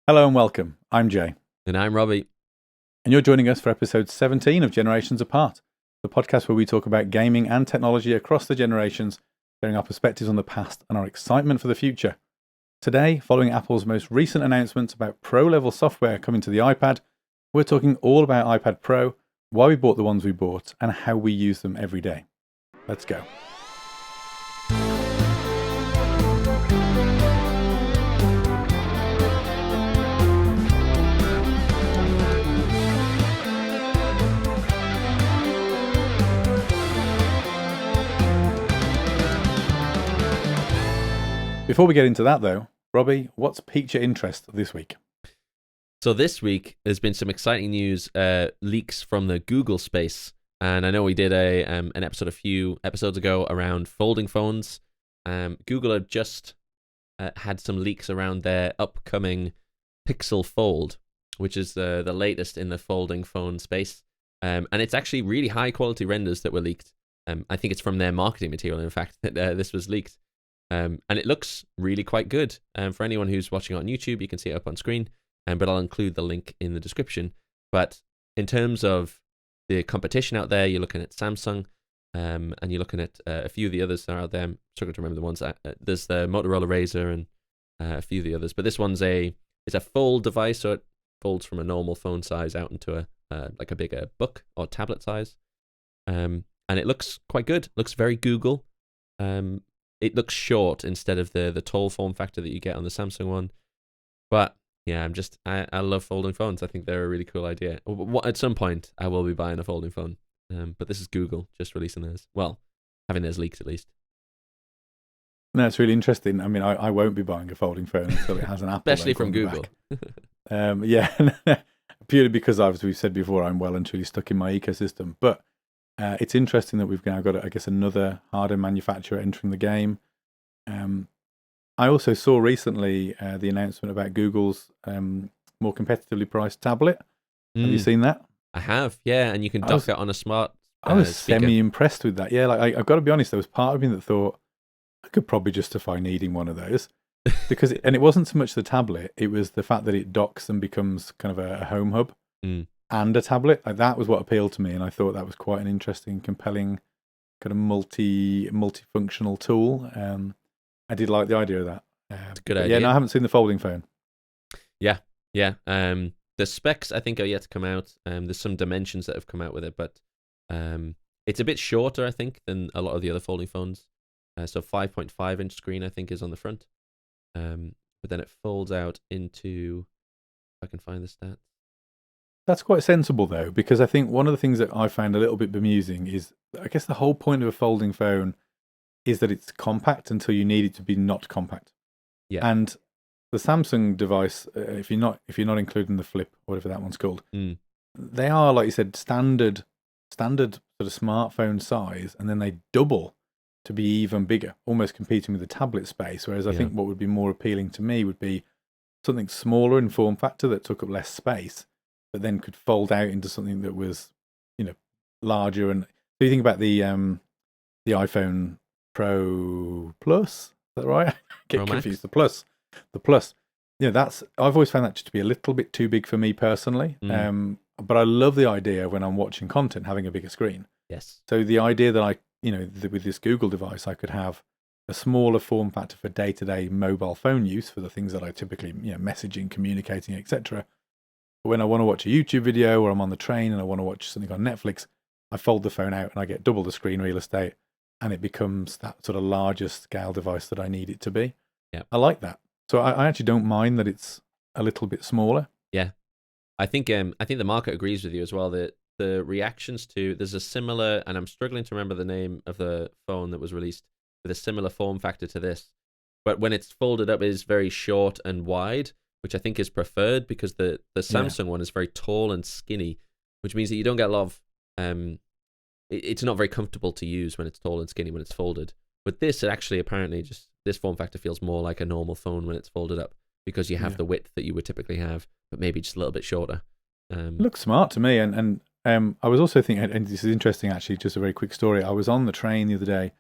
Hello and welcome. I'm Jay. And I'm Robbie. And you're joining us for episode 17 of Generations Apart, the podcast where we talk about gaming and technology across the generations, sharing our perspectives on the past and our excitement for the future. Today, following Apple's most recent announcements about pro-level software coming to the iPad, we're talking all about iPad Pro, why we bought the ones we bought, and how we use them every day. Let's go. Before we get into that though, Robbie, what's piqued your interest this week? So this week there's been some exciting news, leaks from the Google space, and I know we did an episode a few episodes ago around folding phones. Google had just had some leaks around their upcoming Pixel Fold, which is the latest in the folding phone space, and it's actually really high quality renders that were leaked. I think it's from their marketing material, in fact, that this was leaked. And it looks really quite good. For anyone who's watching on YouTube, you can see it up on screen, but I'll include the link in the description. But in terms of the competition out there, you're looking at Samsung, and you're looking at a few of the others that are out there. I'm struggling to remember the ones. There's the Motorola Razr and a few of the others. But this one's it's a fold device, so it folds from a normal phone size out into like a bigger book or tablet size. And it looks quite good. Looks very Google. It looks short instead of the tall form factor that you get on the Samsung one. But yeah, I love folding phones. I think they're a really cool idea. At some point, I will be buying a folding phone. But this is Google just releasing theirs. Well, having theirs leaked at least. No, it's really interesting. I mean, I won't be buying a folding phone until it has an Apple. Especially from Google. Yeah, purely because, as we've said before, I'm well and truly stuck in my ecosystem. But it's interesting that we've now got, I guess, another hardware manufacturer entering the game. I also saw recently the announcement about Google's more competitively priced tablet. Have you seen that? I have, yeah, and you can dock it on a smart I was speaker. semi-impressed with that. Yeah, like I've got to be honest, there was part of me that thought I could probably justify needing one of those. And it wasn't so much the tablet, it was the fact that it docks and becomes kind of a home hub. And a tablet. Like, that was what appealed to me, and I thought that was quite an interesting, compelling, kind of multifunctional tool. I did like the idea of that. It's a good idea. Yeah, no, I haven't seen the folding phone. Yeah. The specs I think are yet to come out. There's some dimensions that have come out with it, but it's a bit shorter, I think, than a lot of the other folding phones. So 5.5 inch screen, I think, is on the front. But then it folds out into, if I can find the stats. That's quite sensible, though, because I think one of the things that I found a little bit bemusing is, I guess the whole point of a folding phone is that it's compact until you need it to be not compact. Yeah. And the Samsung device, if you're not including the Flip, whatever that one's called, they are, like you said, standard sort of smartphone size, and then they double to be even bigger, almost competing with the tablet space. Whereas I think what would be more appealing to me would be something smaller in form factor that took up less space, but then could fold out into something that was, larger. And so you think about the iPhone Pro Plus, is that right? I get confused. The Plus. I've always found that just to be a little bit too big for me personally. But I love the idea when I'm watching content having a bigger screen. Yes. So the idea that with this Google device, I could have a smaller form factor for day-to-day mobile phone use for the things that I typically, messaging, communicating, etc. But when I want to watch a YouTube video, or I'm on the train and I want to watch something on Netflix, I fold the phone out and I get double the screen real estate, and it becomes that sort of larger scale device that I need it to be. Yeah, I like that. So I actually don't mind that it's a little bit smaller. Yeah, I think the market agrees with you as well. That the reactions to, there's a similar, and I'm struggling to remember the name of the phone that was released with a similar form factor to this, but when it's folded up, it is very short and wide, which I think is preferred, because the Samsung one is very tall and skinny, which means that you don't get a lot of it's not very comfortable to use when it's tall and skinny when it's folded. But this, it actually apparently just, this form factor feels more like a normal phone when it's folded up, because you have the width that you would typically have, but maybe just a little bit shorter. Looks smart to me. And I was also thinking, and this is interesting actually, just a very quick story. I was on the train the other day,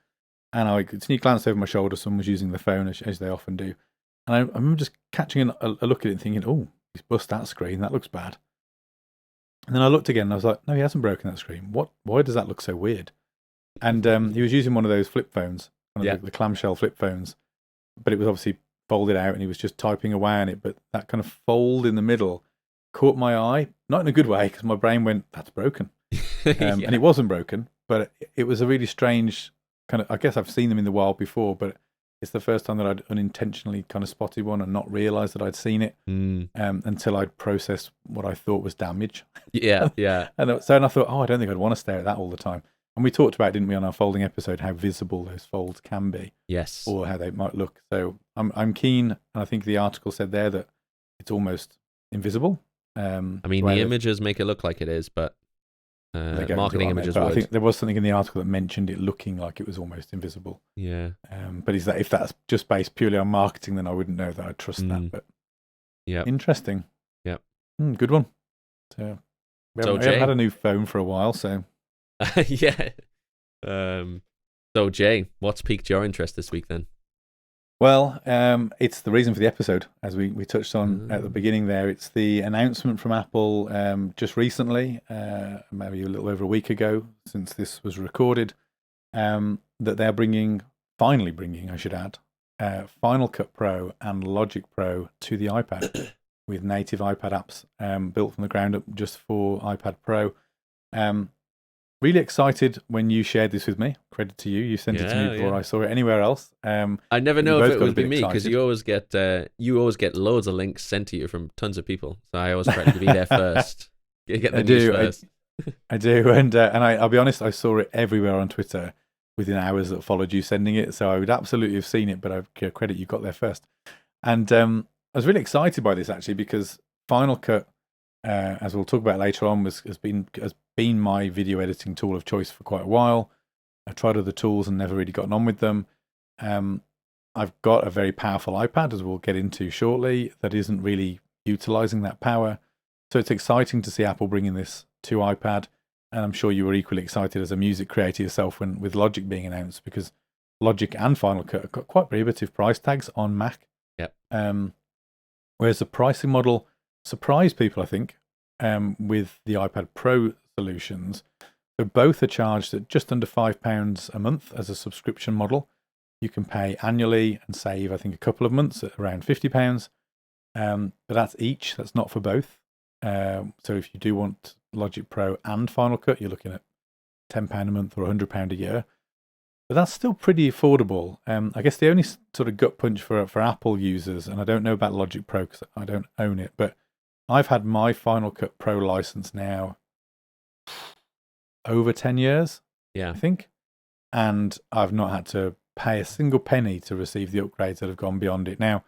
and I glanced over my shoulder. Someone was using the phone, as they often do. And I remember just catching a look at it and thinking, oh, he's bust that screen. That looks bad. And then I looked again and I was like, no, he hasn't broken that screen. What? Why does that look so weird? And he was using one of those flip phones, the clamshell flip phones, but it was obviously folded out and he was just typing away on it. But that kind of fold in the middle caught my eye, not in a good way, because my brain went, that's broken. And it wasn't broken, but it was a really strange kind of, I guess I've seen them in the wild before, but it's the first time that I'd unintentionally kind of spotted one and not realised that I'd seen it until I'd processed what I thought was damage. Yeah. And I thought, I don't think I'd want to stare at that all the time. And we talked about, didn't we, on our folding episode, how visible those folds can be. Yes. Or how they might look. So I'm keen, and I think the article said there that it's almost invisible. I mean, the images make it look like it is, but marketing images would. I think there was something in the article that mentioned it looking like it was almost invisible. Yeah. But if that's just based purely on marketing, then I wouldn't know that I'd trust that. But yeah, interesting. Yeah. Good one. So we haven't had a new phone for a while, so. Yeah. So Jay, what's piqued your interest this week then? Well, it's the reason for the episode, as we touched on at the beginning there. It's the announcement from Apple just recently, maybe a little over a week ago since this was recorded, that they're finally bringing, I should add, Final Cut Pro and Logic Pro to the iPad with native iPad apps built from the ground up just for iPad Pro. Really excited when you shared this with me. Credit to you. You sent it to me before I saw it anywhere else. I never know if it would be me because you always get loads of links sent to you from tons of people. So I always try to be there first. Get the news first. I do, and I'll be honest. I saw it everywhere on Twitter within hours that followed you sending it. So I would absolutely have seen it, but I credit you got there first. And I was really excited by this actually because Final Cut, as we'll talk about later on, has been my video editing tool of choice for quite a while. I've tried other tools and never really gotten on with them. I've got a very powerful iPad, as we'll get into shortly, that isn't really utilizing that power. So it's exciting to see Apple bringing this to iPad. And I'm sure you were equally excited as a music creator yourself with Logic being announced, because Logic and Final Cut have got quite prohibitive price tags on Mac. Yep. Whereas the pricing model surprised people, I think, with the iPad Pro solutions. So both are charged at just under £5 a month as a subscription model. You can pay annually and save, I think, a couple of months at around £50. But that's each. That's not for both. So if you do want Logic Pro and Final Cut, you're looking at £10 a month or £100 a year. But that's still pretty affordable. I guess the only sort of gut punch for Apple users, and I don't know about Logic Pro because I don't own it, but I've had my Final Cut Pro license now over 10 years, I think. And I've not had to pay a single penny to receive the upgrades that have gone beyond it. Now,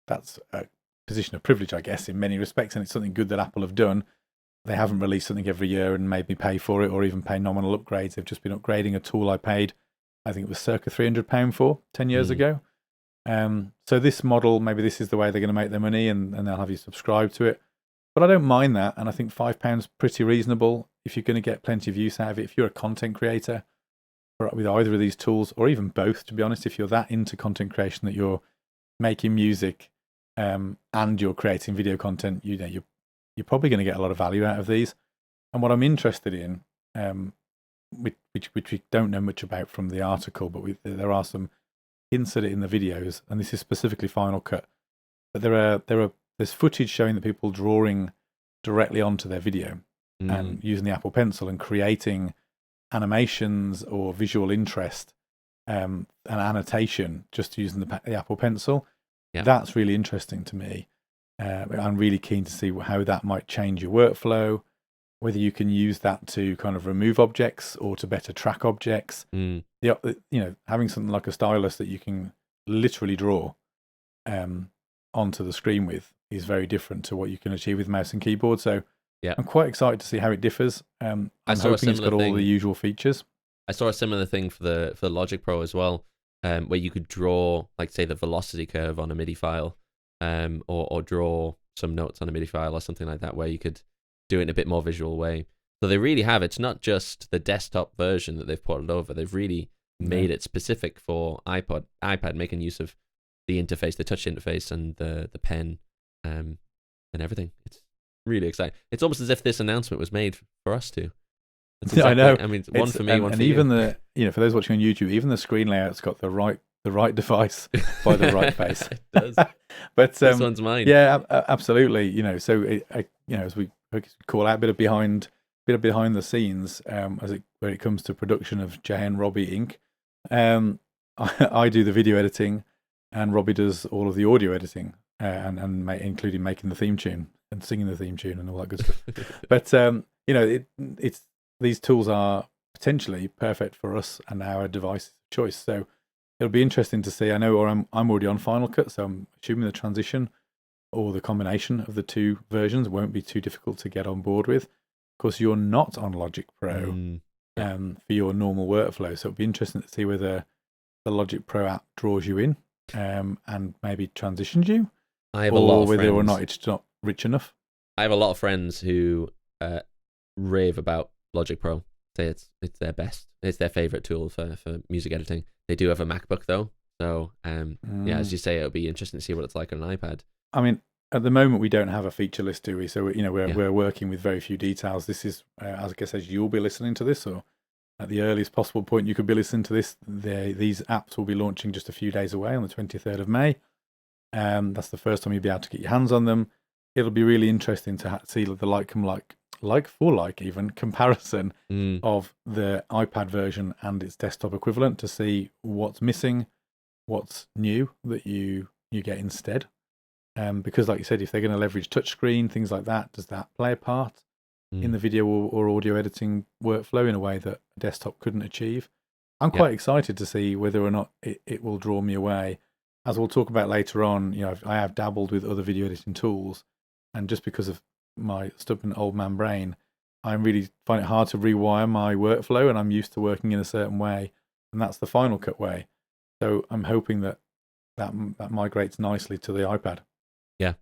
that's a position of privilege, I guess, in many respects, and it's something good that Apple have done. They haven't released something every year and made me pay for it or even pay nominal upgrades. They've just been upgrading a tool I paid, I think it was circa £300 for 10 years ago. So this model, maybe this is the way they're going to make their money and they'll have you subscribe to it. But I don't mind that, and I think £5 pretty reasonable if you're going to get plenty of use out of it. If you're a content creator with either of these tools, or even both, to be honest, if you're that into content creation that you're making music and you're creating video content, you're probably going to get a lot of value out of these. And what I'm interested in, which we don't know much about from the article, but there are some hints at it in the videos, and this is specifically Final Cut. But there's footage showing that people drawing directly onto their video and using the Apple Pencil and creating animations or visual interest and annotation just using the Apple Pencil. Yeah. That's really interesting to me. I'm really keen to see how that might change your workflow, whether you can use that to kind of remove objects or to better track objects. Having something like a stylus that you can literally draw onto the screen with is very different to what you can achieve with mouse and keyboard. So I'm quite excited to see how it differs. I'm hoping it's got all the usual features. I saw a similar thing for the Logic Pro as well, where you could draw, like, say, the velocity curve on a MIDI file, or draw some notes on a MIDI file or something like that, where you could do it in a bit more visual way. So they really have. It's not just the desktop version that they've ported over. They've really made it specific for iPad, making use of the interface, the touch interface, and the pen and everything. It's really exciting. It's almost as if this announcement was made for us too. I know. I mean, one for me, one and for even you. for those watching on YouTube, even the screen layout's got the right device by the right face. It does. But This one's mine. Yeah, absolutely. So as we call out a bit of behind the scenes, when it comes to production of Jay and Robbie Inc. I do the video editing, and Robbie does all of the audio editing, including making the theme tune and singing the theme tune and all that good stuff. But it's these tools are potentially perfect for us and our device of choice. So it'll be interesting to see. I know, or I'm already on Final Cut, so I'm assuming the transition or the combination of the two versions won't be too difficult to get on board with. Of course, you're not on Logic Pro for your normal workflow, so it'll be interesting to see whether the Logic Pro app draws you in and maybe transitions you, I have a lot of whether friends. or not it's not rich enough. I have a lot of friends who rave about Logic Pro. Say it's their best. It's their favorite tool for music editing. They do have a MacBook though, so yeah, as you say, it'll be interesting to see what it's like on an iPad. I mean, at the moment we don't have a feature list, do we? So we're working with very few details. This is, I guess, as you'll be listening to this, or at the earliest possible point you could be listening to this, these apps will be launching just a few days away on the 23rd of May. That's the first time you'll be able to get your hands on them. It'll be really interesting to see the like even comparison of the iPad version and its desktop equivalent, to see what's missing, what's new that you get instead. Because like you said, if they're going to leverage touchscreen, things like that, does that play a part in the video or audio editing workflow in a way that a desktop couldn't achieve? I'm quite excited to see whether or not it will draw me away. As we'll talk about later on, I have dabbled with other video editing tools, and just because of my stubborn old man brain, I really find it hard to rewire my workflow, and I'm used to working in a certain way, and that's the Final Cut way. So I'm hoping that migrates nicely to the iPad. Yeah,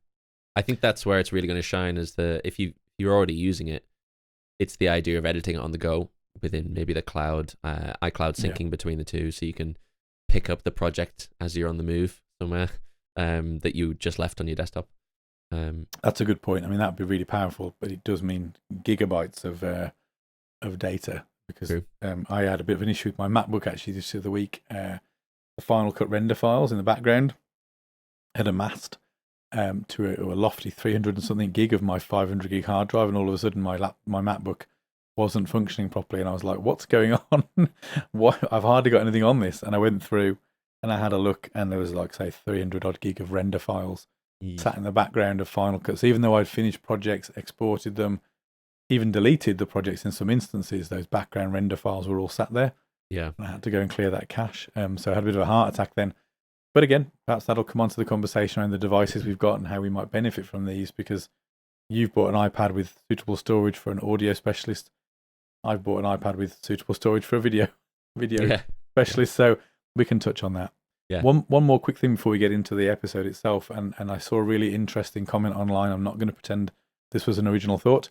I think that's where it's really going to shine. Is if you're already using it, it's the idea of editing it on the go within maybe the cloud, iCloud syncing between the two, so you can pick up the project as you're on the move somewhere that you just left on your desktop. That's a good point. I mean, that'd be really powerful, but it does mean gigabytes of data, because I had a bit of an issue with my MacBook actually this other week. The Final Cut render files in the background had amassed to a lofty 300 and something gig of my 500 gig hard drive, and all of a sudden my MacBook wasn't functioning properly, and I was like, what's going on? I've hardly got anything on this. And I went through and I had a look, and there was like, say, 300 odd gig of render files sat in the background of Final Cut. So even though I'd finished projects, exported them, even deleted the projects in some instances, those background render files were all sat there. Yeah. And I had to go and clear that cache. So I had a bit of a heart attack then. But again, perhaps that'll come onto the conversation around the devices we've got and how we might benefit from these, because you've bought an iPad with suitable storage for an audio specialist. I've bought an iPad with suitable storage for a video specialist. So we can touch on that. Yeah. One more quick thing before we get into the episode itself, and I saw a really interesting comment online. I'm not going to pretend this was an original thought.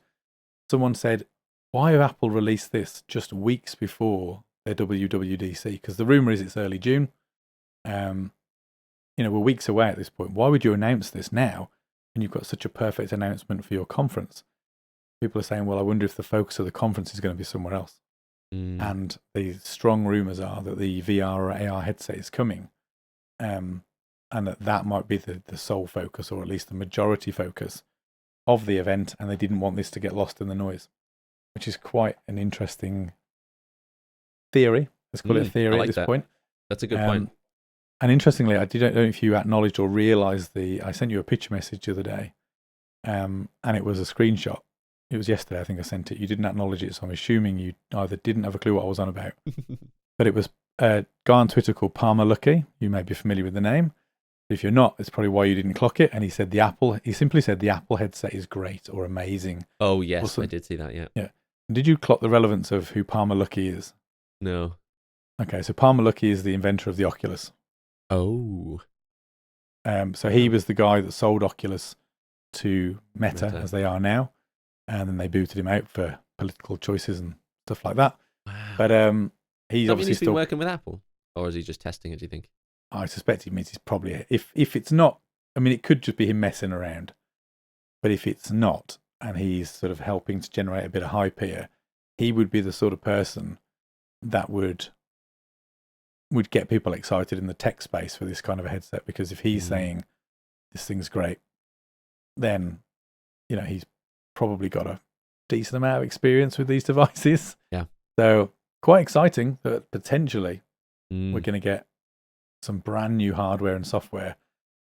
Someone said, why have Apple released this just weeks before their WWDC? Because the rumour is it's early June. We're weeks away at this point. Why would you announce this now when you've got such a perfect announcement for your conference? People are saying, well, I wonder if the focus of the conference is going to be somewhere else. And the strong rumours are that the VR or AR headset is coming. And that might be the sole focus, or at least the majority focus of the event, and they didn't want this to get lost in the noise, which is quite an interesting theory. Let's call it a theory at this point. That's a good point. And interestingly, I don't know if you acknowledged or realised I sent you a picture message the other day, and it was a screenshot. It was yesterday, I think I sent it. You didn't acknowledge it, so I'm assuming you either didn't have a clue what I was on about. But it was a guy on Twitter called Palmer Luckey. You may be familiar with the name. If you're not, it's probably why you didn't clock it. And he simply said the Apple headset is great or amazing. Oh, yes, I did see that, yeah. Yeah. Did you clock the relevance of who Palmer Luckey is? No. Okay, so Palmer Luckey is the inventor of the Oculus. Oh. So he was the guy that sold Oculus to Meta as they are now. And then they booted him out for political choices and stuff like that. Wow. But he's obviously still working with Apple, or is he just testing it? Do you think? I suspect he means he's probably, if it's not, I mean, it could just be him messing around. But if it's not, and he's sort of helping to generate a bit of hype here, he would be the sort of person that would get people excited in the tech space for this kind of a headset. Because if he's saying this thing's great, then he's probably got a decent amount of experience with these devices. Yeah. So quite exciting that potentially we're going to get some brand new hardware and software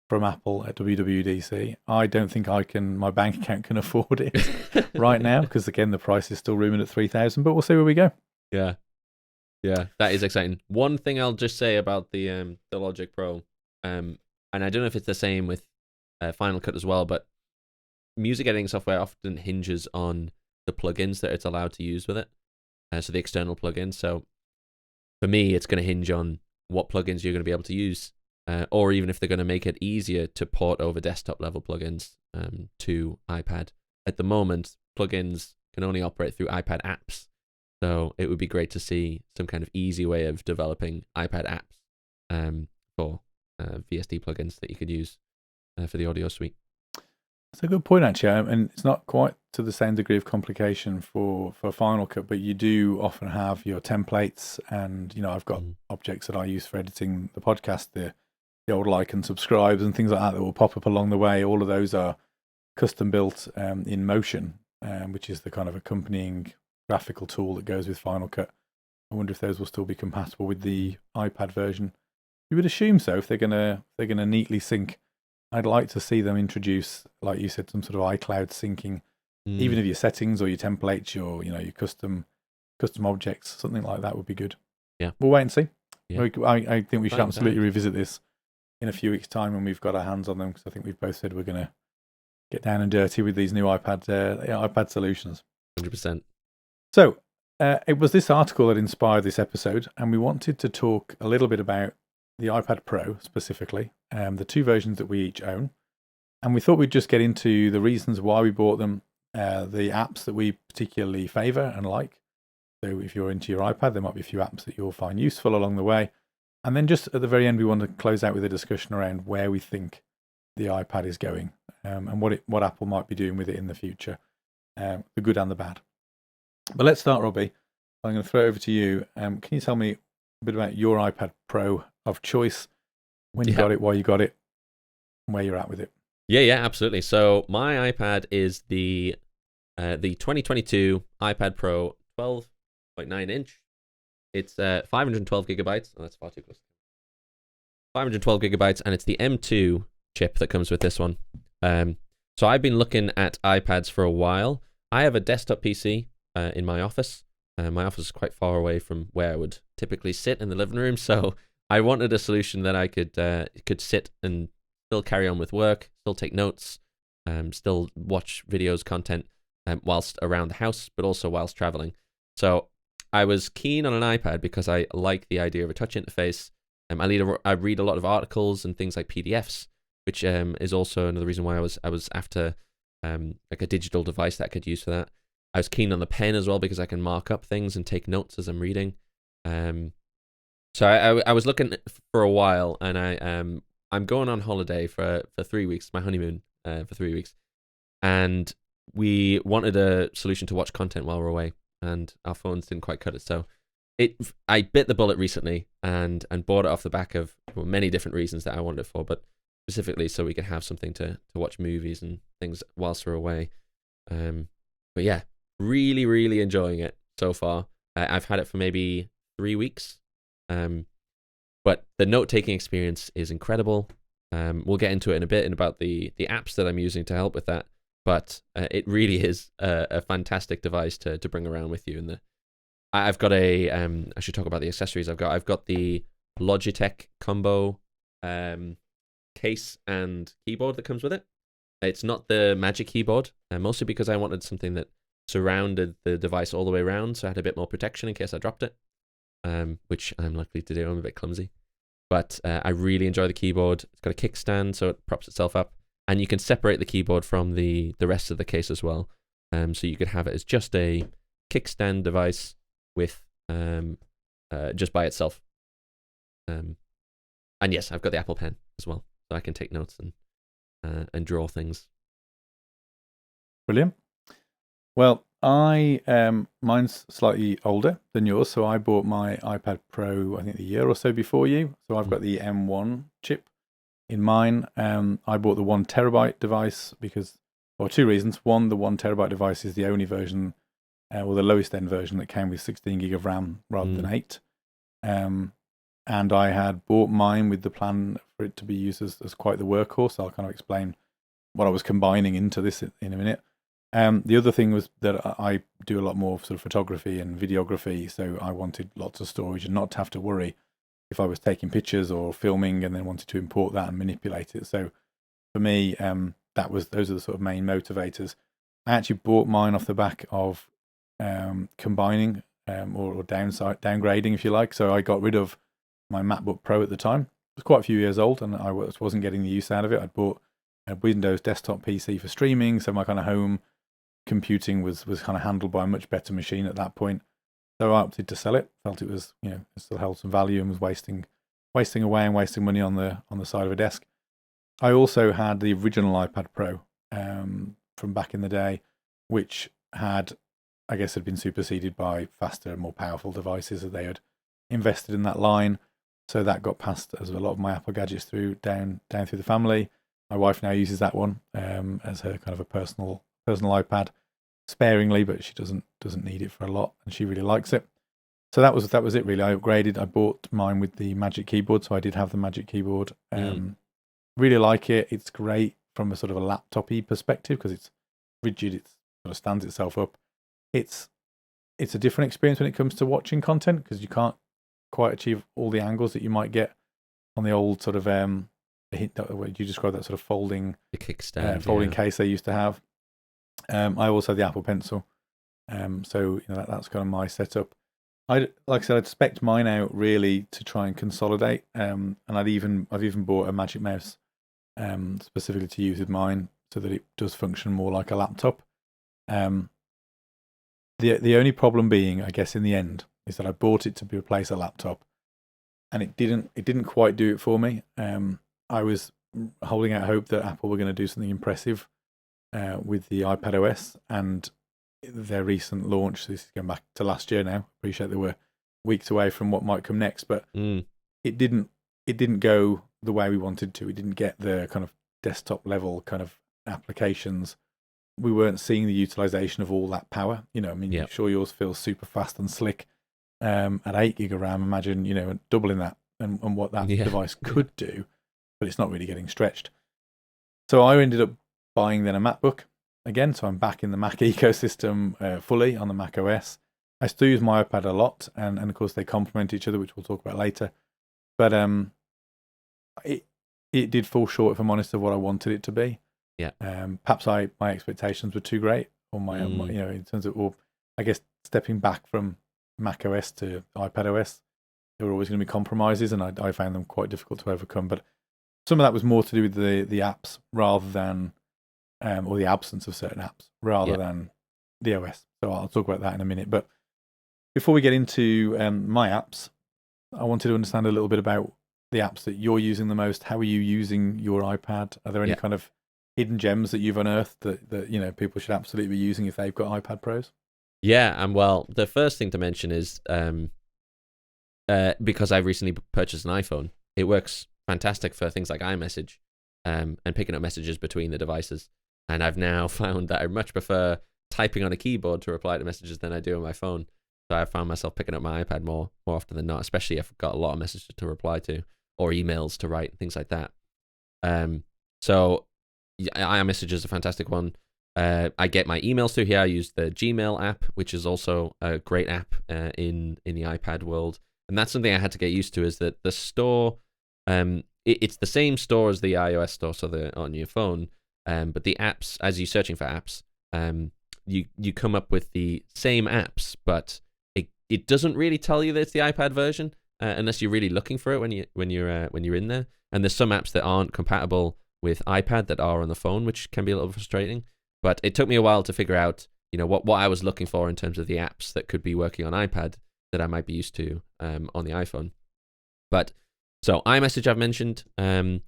from Apple at WWDC. I don't think my bank account can afford it right now, because again, the price is still rumored at 3,000, but we'll see where we go. Yeah. Yeah, that is exciting. One thing I'll just say about the Logic Pro, and I don't know if it's the same with Final Cut as well, but music editing software often hinges on the plugins that it's allowed to use with it. So the external plugins. So for me, it's going to hinge on what plugins you're going to be able to use, or even if they're going to make it easier to port over desktop level plugins to iPad. At the moment, plugins can only operate through iPad apps. So it would be great to see some kind of easy way of developing iPad apps for VST plugins that you could use for the audio suite. That's a good point, actually, and it's not quite to the same degree of complication for Final Cut, but you do often have your templates, and I've got objects that I use for editing the podcast, the old like and subscribes and things like that will pop up along the way. All of those are custom built in Motion, which is the kind of accompanying graphical tool that goes with Final Cut. I wonder if those will still be compatible with the iPad version. You would assume so, if they're gonna neatly sync. I'd like to see them introduce, like you said, some sort of iCloud syncing, even of your settings or your templates, your custom objects, something like that would be good. Yeah, we'll wait and see. Yeah. I think we should absolutely revisit this in a few weeks' time when we've got our hands on them, because I think we've both said we're going to get down and dirty with these new iPad solutions. 100%. So it was this article that inspired this episode, and we wanted to talk a little bit about the iPad Pro specifically, the two versions that we each own. And we thought we'd just get into the reasons why we bought them, the apps that we particularly favour and like. So if you're into your iPad, there might be a few apps that you'll find useful along the way. And then just at the very end, we want to close out with a discussion around where we think the iPad is going, and what Apple might be doing with it in the future, the good and the bad. But let's start, Robbie. I'm going to throw it over to you. Can you tell me a bit about your iPad Pro of choice, when you got it, why you got it, and where you're at with it? Yeah, absolutely. So my iPad is the 2022 iPad Pro 12.9 inch. It's 512 gigabytes. Oh, that's far too close. 512 gigabytes, and it's the M2 chip that comes with this one. So I've been looking at iPads for a while. I have a desktop PC in my office. My office is quite far away from where I would typically sit in the living room, so I wanted a solution that I could sit and still carry on with work, still take notes, still watch videos, content, whilst around the house, but also whilst traveling. So I was keen on an iPad because I like the idea of a touch interface. I read a lot of articles and things like PDFs, which is also another reason why I was after like a digital device that I could use for that. I was keen on the pen as well because I can mark up things and take notes as I'm reading. So I was looking for a while, and I'm going on holiday for 3 weeks, my honeymoon for 3 weeks, and we wanted a solution to watch content while we're away, and our phones didn't quite cut it. So I bit the bullet recently and bought it off the back of many different reasons that I wanted it for, but specifically so we could have something to watch movies and things whilst we're away. But yeah, really, really enjoying it so far. I've had it for maybe 3 weeks. But the note-taking experience is incredible. We'll get into it in a bit and about the apps that I'm using to help with that. But it really is a fantastic device to bring around with you. And I've got I should talk about the accessories. I've got the Logitech combo case and keyboard that comes with it. It's not the Magic Keyboard, mostly because I wanted something that surrounded the device all the way around, so I had a bit more protection in case I dropped it, which I'm likely to do. I'm a bit clumsy. But I really enjoy the keyboard. It's got a kickstand, so it props itself up. And you can separate the keyboard from the rest of the case as well. So you could have it as just a kickstand device with just by itself. And yes, I've got the Apple Pen as well, so I can take notes and draw things. Brilliant. Well, mine's slightly older than yours, so I bought my iPad Pro I think a year or so before you. So I've got the M1 chip in mine. I bought the 1 terabyte device because, for two reasons. One, the 1 terabyte device is the only version, or the lowest end version that came with 16 gig of RAM rather than 8. And I had bought mine with the plan for it to be used as quite the workhorse. I'll kind of explain what I was combining into this in a minute. The other thing was that I do a lot more sort of photography and videography, so I wanted lots of storage and not to have to worry if I was taking pictures or filming and then wanted to import that and manipulate it. So for me, those are the sort of main motivators. I actually bought mine off the back of combining or downgrading, if you like. So I got rid of my MacBook Pro at the time. It was quite a few years old, and I wasn't getting the use out of it. I'd bought a Windows desktop PC for streaming, so my kind of home computing was kind of handled by a much better machine at that point. So I opted to sell it. Felt it was, it still held some value and was wasting away and wasting money on the side of a desk. I also had the original iPad Pro from back in the day, which had been superseded by faster and more powerful devices as they had invested in that line. So that got passed as a lot of my Apple gadgets down through the family. My wife now uses that one as her kind of a personal iPad, sparingly, but she doesn't need it for a lot, and she really likes it. So that was it really. I upgraded. I bought mine with the Magic Keyboard, so I did have the Magic Keyboard. Really like it. It's great from a sort of a laptop-y perspective because it's rigid. It sort of stands itself up. It's a different experience when it comes to watching content because you can't quite achieve all the angles that you might get on the old sort of what you describe, that sort of folding case they used to have. I also have the Apple Pencil, so that's kind of my setup. Like I said, I'd spec'd mine out really to try and consolidate, and I've even bought a Magic Mouse specifically to use with mine so that it does function more like a laptop. The only problem being, I guess, in the end, is that I bought it to replace a laptop, and it didn't quite do it for me. I was holding out hope that Apple were going to do something impressive with the iPad OS and their recent launch. This is going back to last year now. Appreciate they were weeks away from what might come next, but it didn't go the way we wanted to. We didn't get the kind of desktop level kind of applications. We weren't seeing the utilization of all that power. Sure, yours feels super fast and slick at 8 gig of RAM. Imagine, doubling that and what that device could do, but it's not really getting stretched. So I ended up buying then a MacBook again. So I'm back in the Mac ecosystem fully on the Mac OS. I still use my iPad a lot, and of course they complement each other, which we'll talk about later. But it did fall short, if I'm honest, of what I wanted it to be. Yeah. Perhaps my expectations were too great, or in terms of, I guess stepping back from Mac OS to iPad OS, there were always going to be compromises, and I found them quite difficult to overcome. But some of that was more to do with the apps rather than, or the absence of certain apps rather than the OS. So I'll talk about that in a minute. But before we get into my apps, I wanted to understand a little bit about the apps that you're using the most. How are you using your iPad? Are there any kind of hidden gems that you've unearthed that people should absolutely be using if they've got iPad Pros? Yeah, and well, the first thing to mention is because I recently purchased an iPhone, it works fantastic for things like iMessage and picking up messages between the devices. And I've now found that I much prefer typing on a keyboard to reply to messages than I do on my phone. So I found myself picking up my iPad more often than not, especially if I've got a lot of messages to reply to or emails to write, things like that. So iMessage is a fantastic one. I get my emails through here. I use the Gmail app, which is also a great app in the iPad world. And that's something I had to get used to, is that the store, it's the same store as the iOS store, so on your phone. But the apps, as you're searching for apps, you come up with the same apps, but it doesn't really tell you that it's the iPad version unless you're really looking for it when you're in there. And there's some apps that aren't compatible with iPad that are on the phone, which can be a little frustrating. But it took me a while to figure out, what I was looking for in terms of the apps that could be working on iPad that I might be used to on the iPhone. But so iMessage I've mentioned. In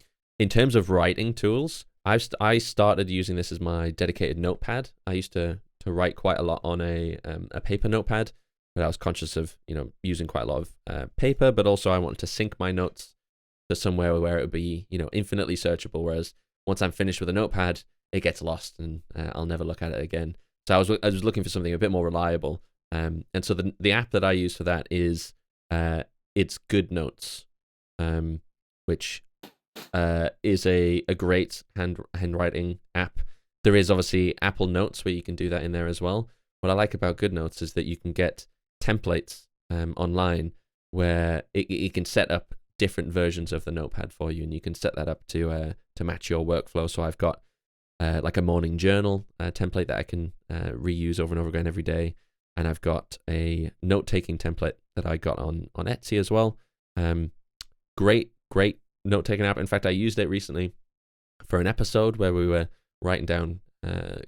terms of writing tools, I started using this as my dedicated notepad. I used to write quite a lot on a paper notepad, but I was conscious of using quite a lot of paper, but also I wanted to sync my notes to somewhere where it would be infinitely searchable. Whereas once I'm finished with a notepad, it gets lost and I'll never look at it again. So I was looking for something a bit more reliable. And so the app that I use for that is it's GoodNotes, which is a great handwriting app. There is obviously Apple Notes where you can do that in there as well. What I like about GoodNotes is that you can get templates online where it can set up different versions of the notepad for you, and you can set that up to match your workflow. So I've got like a morning journal template that I can reuse over and over again every day, and I've got a note-taking template that I got on Etsy as well. Great note-taking app. In fact, I used it recently for an episode where we were writing down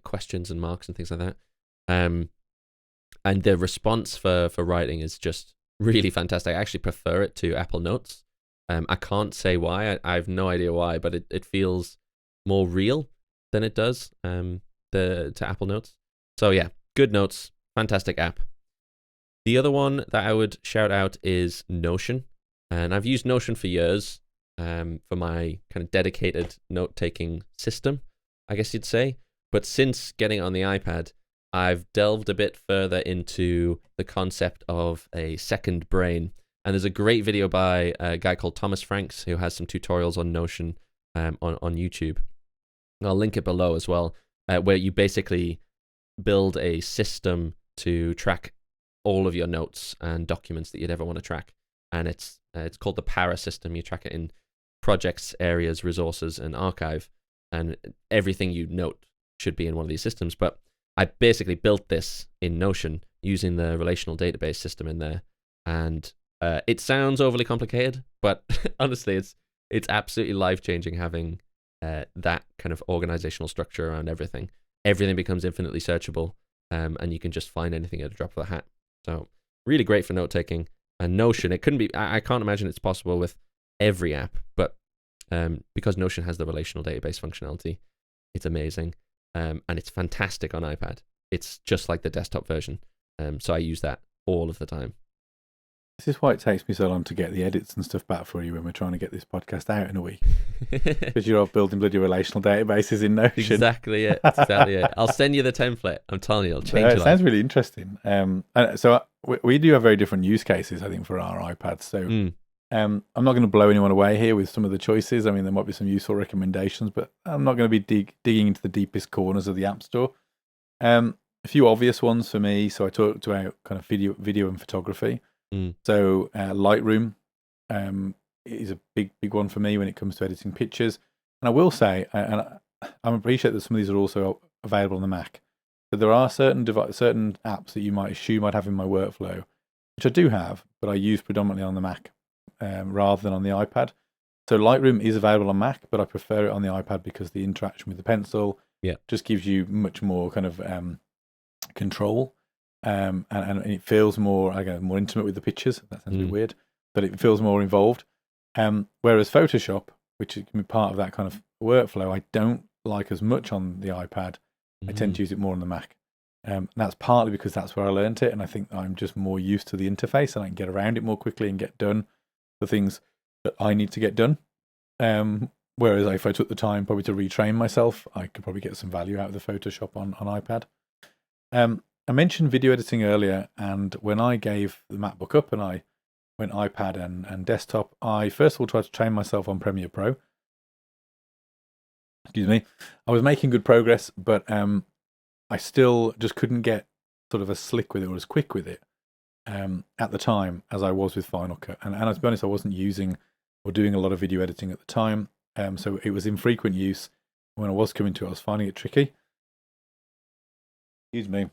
questions and marks and things like that. And the response for writing is just really fantastic. I actually prefer it to Apple Notes. I can't say why. I have no idea why, but it feels more real than it does to Apple Notes. So yeah, GoodNotes, fantastic app. The other one that I would shout out is Notion. And I've used Notion for years for my kind of dedicated note-taking system, I guess you'd say. But since getting on the iPad, I've delved a bit further into the concept of a second brain. And there's a great video by a guy called Thomas Franks who has some tutorials on Notion on YouTube. I'll link it below as well, where you basically build a system to track all of your notes and documents that you'd ever want to track. And it's called the Para system. You track it in projects, areas, resources, and archive. And everything you note should be in one of these systems. But I basically built this in Notion using the relational database system in there. And it sounds overly complicated, but honestly, it's absolutely life-changing having that kind of organizational structure around everything. Everything becomes infinitely searchable, and you can just find anything at a drop of a hat. So really great for note-taking. And Notion, it couldn't be, I can't imagine it's possible with every app, but because Notion has the relational database functionality, it's amazing. And it's fantastic on iPad. It's just like the desktop version. So I use that all of the time. This is why it takes me so long to get the edits and stuff back for you when we're trying to get this podcast out in a week. Because you're all building bloody relational databases in Notion. Exactly it. I'll send you the template. I'm telling you, it'll change your life. It sounds really interesting. So we do have very different use cases, I think, for our iPads. So I'm not going to blow anyone away here with some of the choices. I mean, there might be some useful recommendations, but I'm not going to be digging into the deepest corners of the App Store. A few obvious ones for me. So I talked about kind of video and photography. So Lightroom is a big one for me when it comes to editing pictures. And I will say, and I appreciate that some of these are also available on the Mac, but there are certain apps that you might assume I'd have in my workflow, which I do have, but I use predominantly on the Mac rather than on the iPad. So Lightroom is available on Mac, but I prefer it on the iPad because the interaction with the pencil just gives you much more kind of control. And it feels more intimate with the pictures. That sounds a bit weird, but it feels more involved. Whereas Photoshop, which can be part of that kind of workflow, I don't like as much on the iPad. I tend to use it more on the Mac. That's partly because that's where I learned it, and I think I'm just more used to the interface, and I can get around it more quickly and get done the things that I need to get done. Whereas if I took the time probably to retrain myself, I could probably get some value out of the Photoshop on iPad. I mentioned video editing earlier, and when I gave the MacBook up and I went iPad and desktop, I first of all tried to train myself on Premiere Pro. Excuse me. I was making good progress, but I still just couldn't get sort of as slick with it or as quick with it at the time as I was with Final Cut. And to be honest, I wasn't using or doing a lot of video editing at the time, so it was infrequent use. When I was coming to it, I was finding it tricky. Excuse me.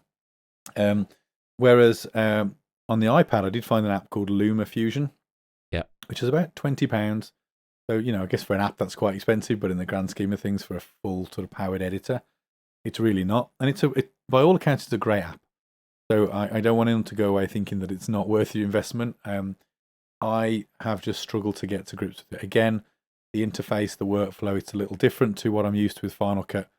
Whereas on the iPad, I did find an app called Luma Fusion, which is about £20. So, I guess for an app that's quite expensive, but in the grand scheme of things, for a full sort of powered editor, it's really not. And by all accounts, it's a great app. So I don't want anyone to go away thinking that it's not worth your investment. I have just struggled to get to grips with it. Again, the interface, the workflow, it's a little different to what I'm used to with Final Cut.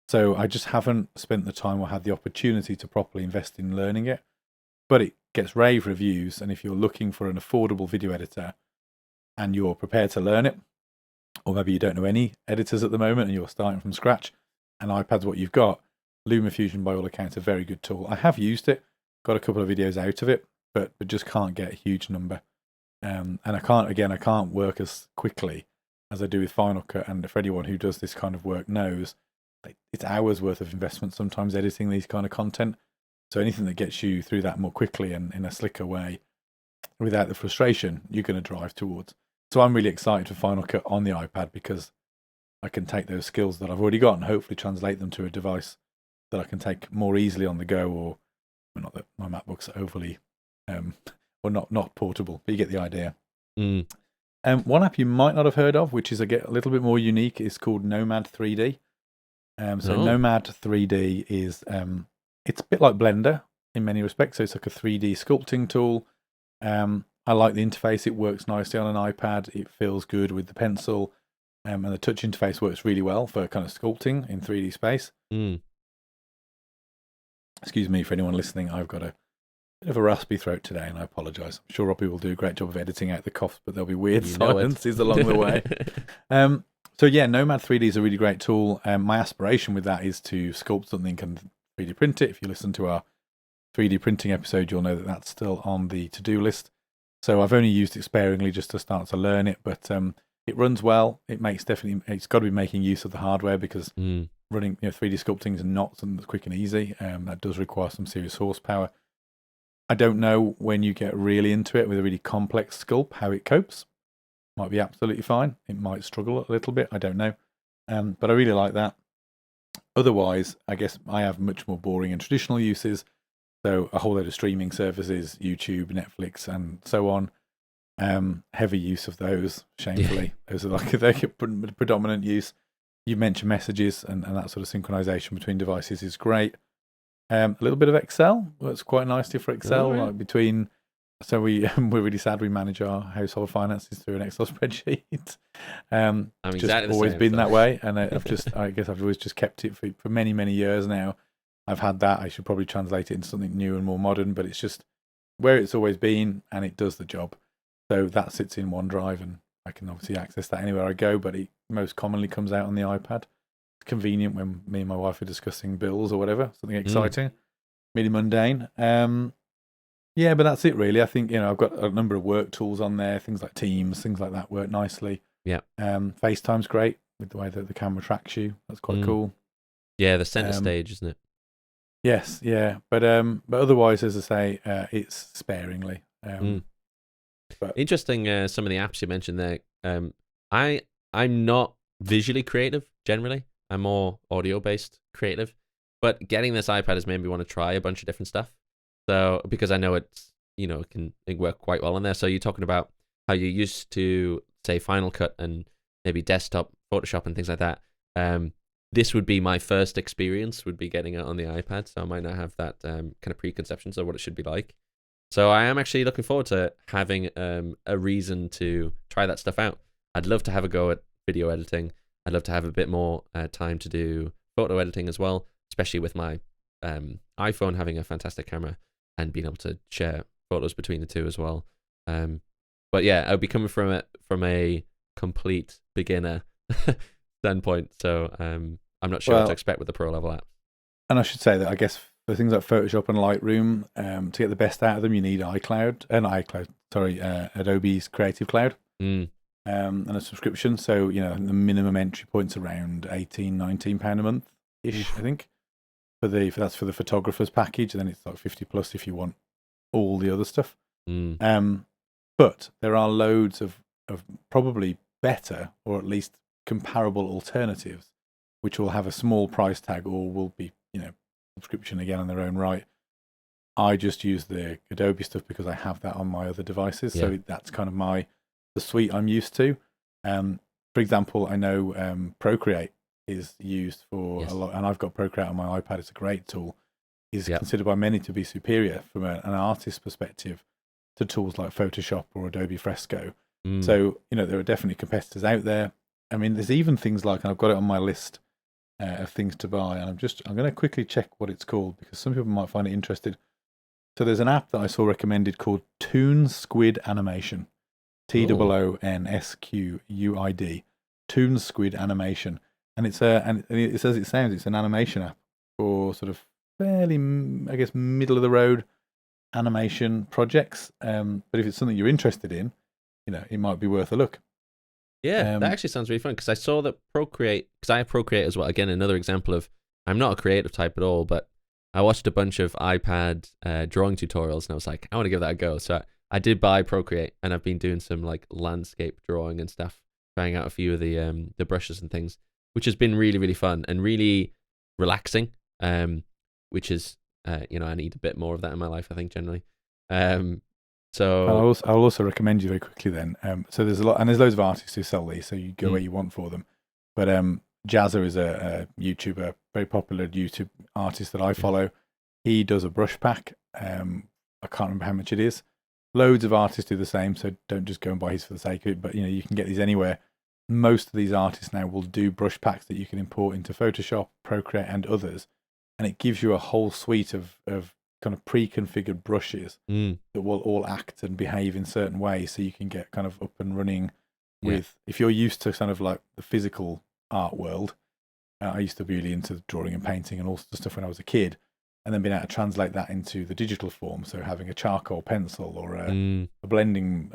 So I just haven't spent the time or had the opportunity to properly invest in learning it. But it gets rave reviews, and if you're looking for an affordable video editor and you're prepared to learn it, or maybe you don't know any editors at the moment and you're starting from scratch, and iPad's what you've got, Luma Fusion, by all accounts, a very good tool. I have used it, got a couple of videos out of it, but just can't get a huge number. And I can't work as quickly as I do with Final Cut. And for anyone who does this kind of work knows, it's hours worth of investment sometimes editing these kind of content. So anything that gets you through that more quickly and in a slicker way, without the frustration, you're going to drive towards. So I'm really excited for Final Cut on the iPad because I can take those skills that I've already got and hopefully translate them to a device that I can take more easily on the go. Or well, not that my MacBook's overly, or not portable, but you get the idea. One app you might not have heard of, which is a little bit more unique, is called Nomad 3D. Nomad 3D is it's a bit like Blender in many respects. So it's like a 3D sculpting tool. I like the interface. It works nicely on an iPad. It feels good with the pencil. And the touch interface works really well for kind of sculpting in 3D space. Excuse me for anyone listening. I've got a bit of a raspy throat today, and I apologise. I'm sure Robbie will do a great job of editing out the coughs, but there'll be weird silences along the way. So yeah, Nomad 3D is a really great tool. My aspiration with that is to sculpt something and 3D print it. If you listen to our 3D printing episode, you'll know that that's still on the to-do list. So I've only used it sparingly just to start to learn it, but it runs well. It's got to be making use of the hardware because running 3D sculpting is not something that's quick and easy. That does require some serious horsepower. I don't know when you get really into it with a really complex sculpt how it copes. Might be absolutely fine. It might struggle a little bit. I don't know. But I really like that. Otherwise, I guess I have much more boring and traditional uses. So a whole load of streaming services, YouTube, Netflix, and so on. Heavy use of those, shamefully. Those are like their predominant use. You mentioned messages and that sort of synchronization between devices is great. A little bit of Excel works quite nicely for Excel. Oh, yeah. Like so we're really sad we manage our household finances through an Excel spreadsheet. I'm just exactly always the same, been so. that way, and I guess I've always just kept it for many years now. I've had that. I should probably translate it into something new and more modern, but it's just where it's always been, and it does the job. So that sits in OneDrive, and I can obviously access that anywhere I go, but it most commonly comes out on the iPad. It's convenient when me and my wife are discussing bills or whatever, something exciting, really mundane. Yeah, but that's it really. I think, I've got a number of work tools on there, things like Teams, things like that work nicely. Yeah. FaceTime's great with the way that the camera tracks you. That's quite cool. Yeah, the center stage, isn't it? Yes, yeah. But otherwise, as I say, it's sparingly. But interesting. Some of the apps you mentioned there. I'm not visually creative generally. I'm more audio based creative. But getting this iPad has made me want to try a bunch of different stuff. So because I know it can work quite well on there. So you're talking about how you used to say Final Cut and maybe desktop Photoshop and things like that. This would be my first experience, would be getting it on the iPad. So I might not have that kind of preconceptions of what it should be like. So I am actually looking forward to having a reason to try that stuff out. I'd love to have a go at video editing. I'd love to have a bit more time to do photo editing as well, especially with my iPhone having a fantastic camera and being able to share photos between the two as well. But yeah, I'll be coming from a complete beginner standpoint. So I'm not sure what to expect with the pro level app. And I should say that I guess for things like Photoshop and Lightroom, to get the best out of them, you need Adobe's Creative Cloud and a subscription. So, the minimum entry point's around £18-19 a month ish, I think. That's for the photographer's package, and then it's like 50 plus if you want all the other stuff. But there are loads of probably better or at least comparable alternatives, which will have a small price tag or will be, subscription again in their own right. I just use the Adobe stuff because I have that on my other devices. So that's kind of the suite I'm used to. For example, I know Procreate is used for a lot, and I've got Procreate on my iPad. It's a great tool. Is considered by many to be superior from an artist's perspective to tools like Photoshop or Adobe Fresco. So, there are definitely competitors out there. I mean, there's even things like, and I've got it on my list of things to buy, and I'm going to quickly check what it's called because some people might find it interesting. So there's an app that I saw recommended called Toonsquid Animation. TOONSQUID. Toonsquid Animation. And and it says it sounds, it's an animation app for sort of fairly, I guess, middle of the road animation projects. But if it's something you're interested in, it might be worth a look. Yeah, that actually sounds really fun because I saw that Procreate, because I have Procreate as well. Again, another example of, I'm not a creative type at all, but I watched a bunch of iPad drawing tutorials and I was like, I want to give that a go. So I did buy Procreate and I've been doing some like landscape drawing and stuff, trying out a few of the brushes and things, which has been really, really fun and really relaxing, which is, I need a bit more of that in my life, I think, generally. So I'll also recommend you very quickly then. So there's loads of artists who sell these, so you go where you want for them. But Jazza is a YouTuber, very popular YouTube artist that I follow. He does a brush pack. I can't remember how much it is. Loads of artists do the same, so don't just go and buy his for the sake of it. But you can get these anywhere. Most of these artists now will do brush packs that you can import into Photoshop, Procreate, and others, and it gives you a whole suite of kind of pre-configured brushes that will all act and behave in certain ways, so you can get kind of up and running with. If you're used to kind of like the physical art world, I used to be really into drawing and painting and all sorts of stuff when I was a kid, and then being able to translate that into the digital form. So having a charcoal pencil or a blending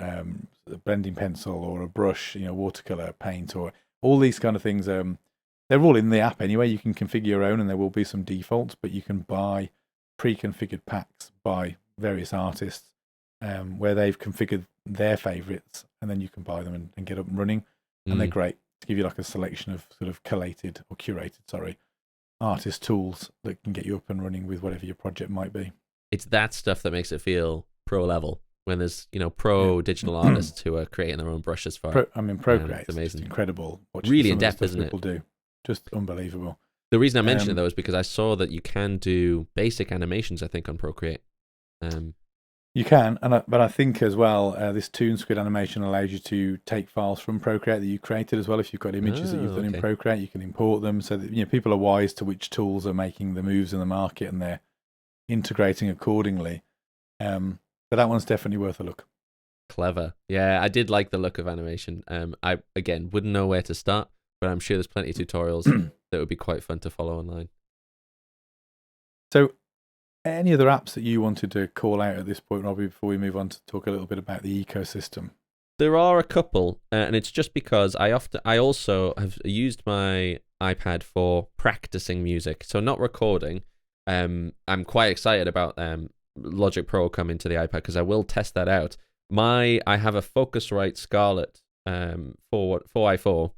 pencil or a brush, watercolor paint, or all these kind of things. They're all in the app anyway. You can configure your own, and there will be some defaults, but you can buy pre-configured packs by various artists where they've configured their favorites, and then you can buy them and get up and running. And they're great to give you like a selection of sort of curated artist tools that can get you up and running with whatever your project might be. It's that stuff that makes it feel pro level when there's pro digital artists who are creating their own brushes for Procreate, it's amazing, incredible. Really in depth, isn't it? People do just unbelievable. The reason I mention it though is because I saw that you can do basic animations, I think, on Procreate. You can, but I think as well, this Toonsquid Animation allows you to take files from Procreate that you created as well. If you've got images that you've done in Procreate, you can import them so that people are wise to which tools are making the moves in the market and they're integrating accordingly. But that one's definitely worth a look. Clever. Yeah, I did like the look of animation. I, again, wouldn't know where to start, but I'm sure there's plenty of tutorials that would be quite fun to follow online. So, any other apps that you wanted to call out at this point, Robbie, before we move on to talk a little bit about the ecosystem? There are a couple, and it's just because I also have used my iPad for practicing music, so not recording. I'm quite excited about Logic Pro coming to the iPad because I will test that out. I have a Focusrite Scarlett 4i4,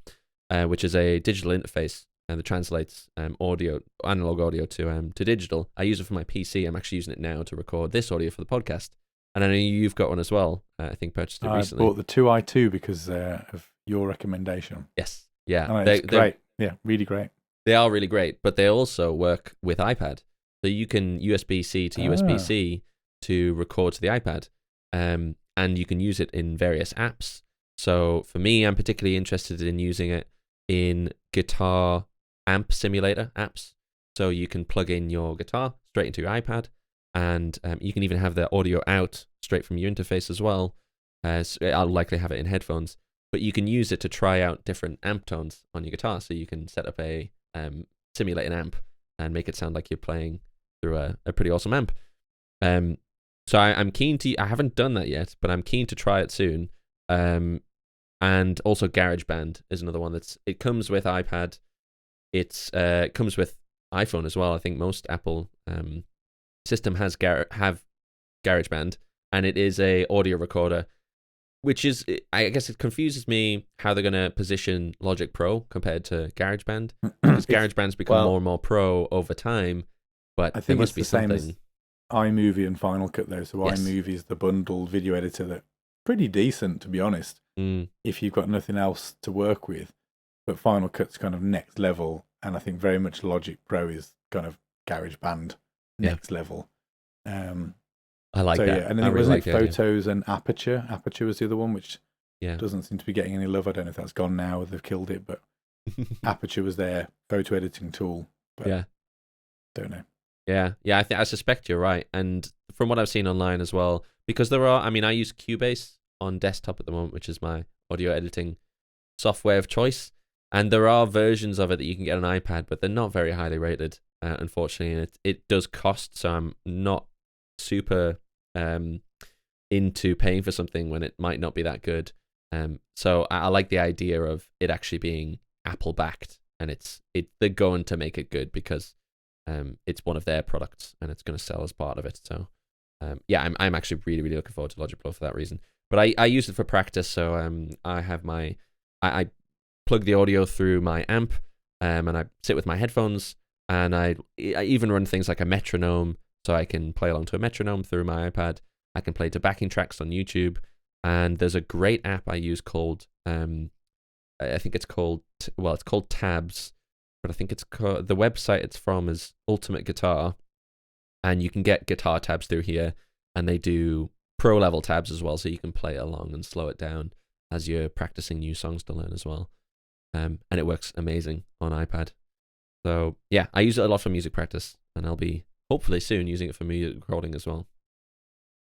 which is a digital interface that translates analog audio to digital. I use it for my PC. I'm actually using it now to record this audio for the podcast. And I know you've got one as well. I think purchased it recently. I bought the 2i2 because of your recommendation. Yes. Yeah. It's great. Yeah, really great. They are really great, but they also work with iPad. So you can USB-C to USB-C to record to the iPad. And you can use it in various apps. So for me, I'm particularly interested in using it in guitar amp simulator apps. So you can plug in your guitar straight into your iPad, and you can even have the audio out straight from your interface as well. So I'll likely have it in headphones, but you can use it to try out different amp tones on your guitar. So you can set up a simulate an amp and make it sound like you're playing through a pretty awesome amp. So I'm keen to. I haven't done that yet, but I'm keen to try it soon. And also GarageBand is another one it comes with iPad. It comes with iPhone as well. I think most Apple system have GarageBand, and it is a audio recorder, which is, I guess it confuses me how they're going to position Logic Pro compared to GarageBand, because GarageBand's become more and more pro over time, but I think there must be something. Same as iMovie and Final Cut though. So yes. iMovie is the bundled video editor that's pretty decent, to be honest, if you've got nothing else to work with. But Final Cut's kind of next level, and I think very much Logic Pro is kind of GarageBand next level. I like that. Yeah. And then it wasn't Photos and Aperture. Aperture was the other one, which Yeah. Doesn't seem to be getting any love. I don't know if that's gone now or they've killed it, but Aperture was their photo editing tool. But Yeah. don't know. Yeah. Yeah. I suspect you're right. And from what I've seen online as well, because there are, I mean, I use Cubase on desktop at the moment, which is my audio editing software of choice. And there are versions of it that you can get on iPad, but they're not very highly rated, unfortunately. And it does cost, so I'm not super into paying for something when it might not be that good. So I like the idea of it actually being Apple backed, and they're going to make it good because it's one of their products and it's going to sell as part of it. So yeah, I'm actually really, really looking forward to Logic Pro for that reason. But I use it for practice, so I have I plug the audio through my amp, and I sit with my headphones, and I even run things like a metronome, so I can play along to a metronome through my iPad. I can play to backing tracks on YouTube, and there's a great app I use called I think it's called Tabs, but I think it's called, the website it's from is Ultimate Guitar, and you can get guitar tabs through here, and they do pro level tabs as well, so you can play it along and slow it down as you're practicing new songs to learn as well. And it works amazing on iPad. So yeah, I use it a lot for music practice, and I'll be hopefully soon using it for music recording as well.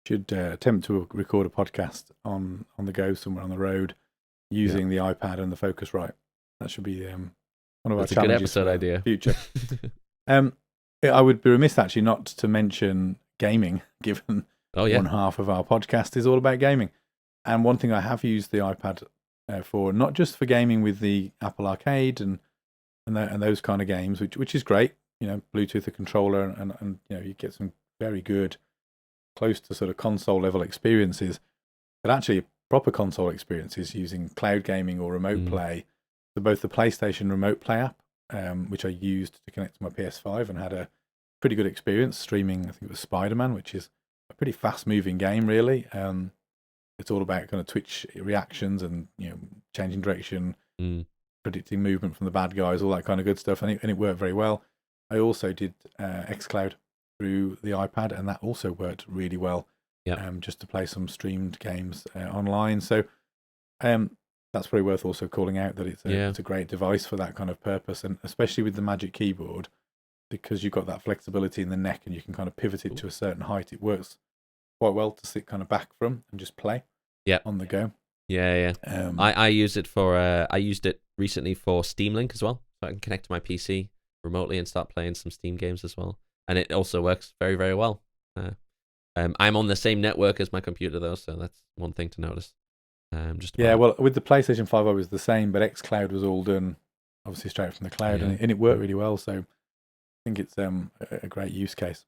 Should attempt to record a podcast on the go somewhere on the road using the iPad and the Focusrite. That should be one of our challenges for the future. I would be remiss actually not to mention gaming, given one half of our podcast is all about gaming. And one thing I have used the iPad for, not just for gaming with the Apple Arcade and those kind of games, which is great. Bluetooth a controller and you get some very good, close to sort of console level experiences, but actually proper console experiences using cloud gaming or remote play. So both the PlayStation Remote Play app, which I used to connect to my PS5 and had a pretty good experience streaming. I think it was Spider-Man, which is a pretty fast-moving game, really. It's all about kind of Twitch reactions and changing direction, predicting movement from the bad guys, all that kind of good stuff, and it worked very well. I also did xCloud through the iPad, and that also worked really well. Just to play some streamed games online. So that's probably worth also calling out that it's a great device for that kind of purpose, and especially with the Magic Keyboard, because you've got that flexibility in the neck and you can kind of pivot it to a certain height. It works quite well to sit kind of back from and just play on the go. I use it for I used it recently for Steam Link as well, so I can connect to my PC remotely and start playing some Steam games as well, and it also works very, very well. I'm on the same network as my computer though, so that's one thing to notice. Well, with the PlayStation 5 I was the same, but xCloud was all done obviously straight from the cloud, and it worked really well, so I think it's a great use case.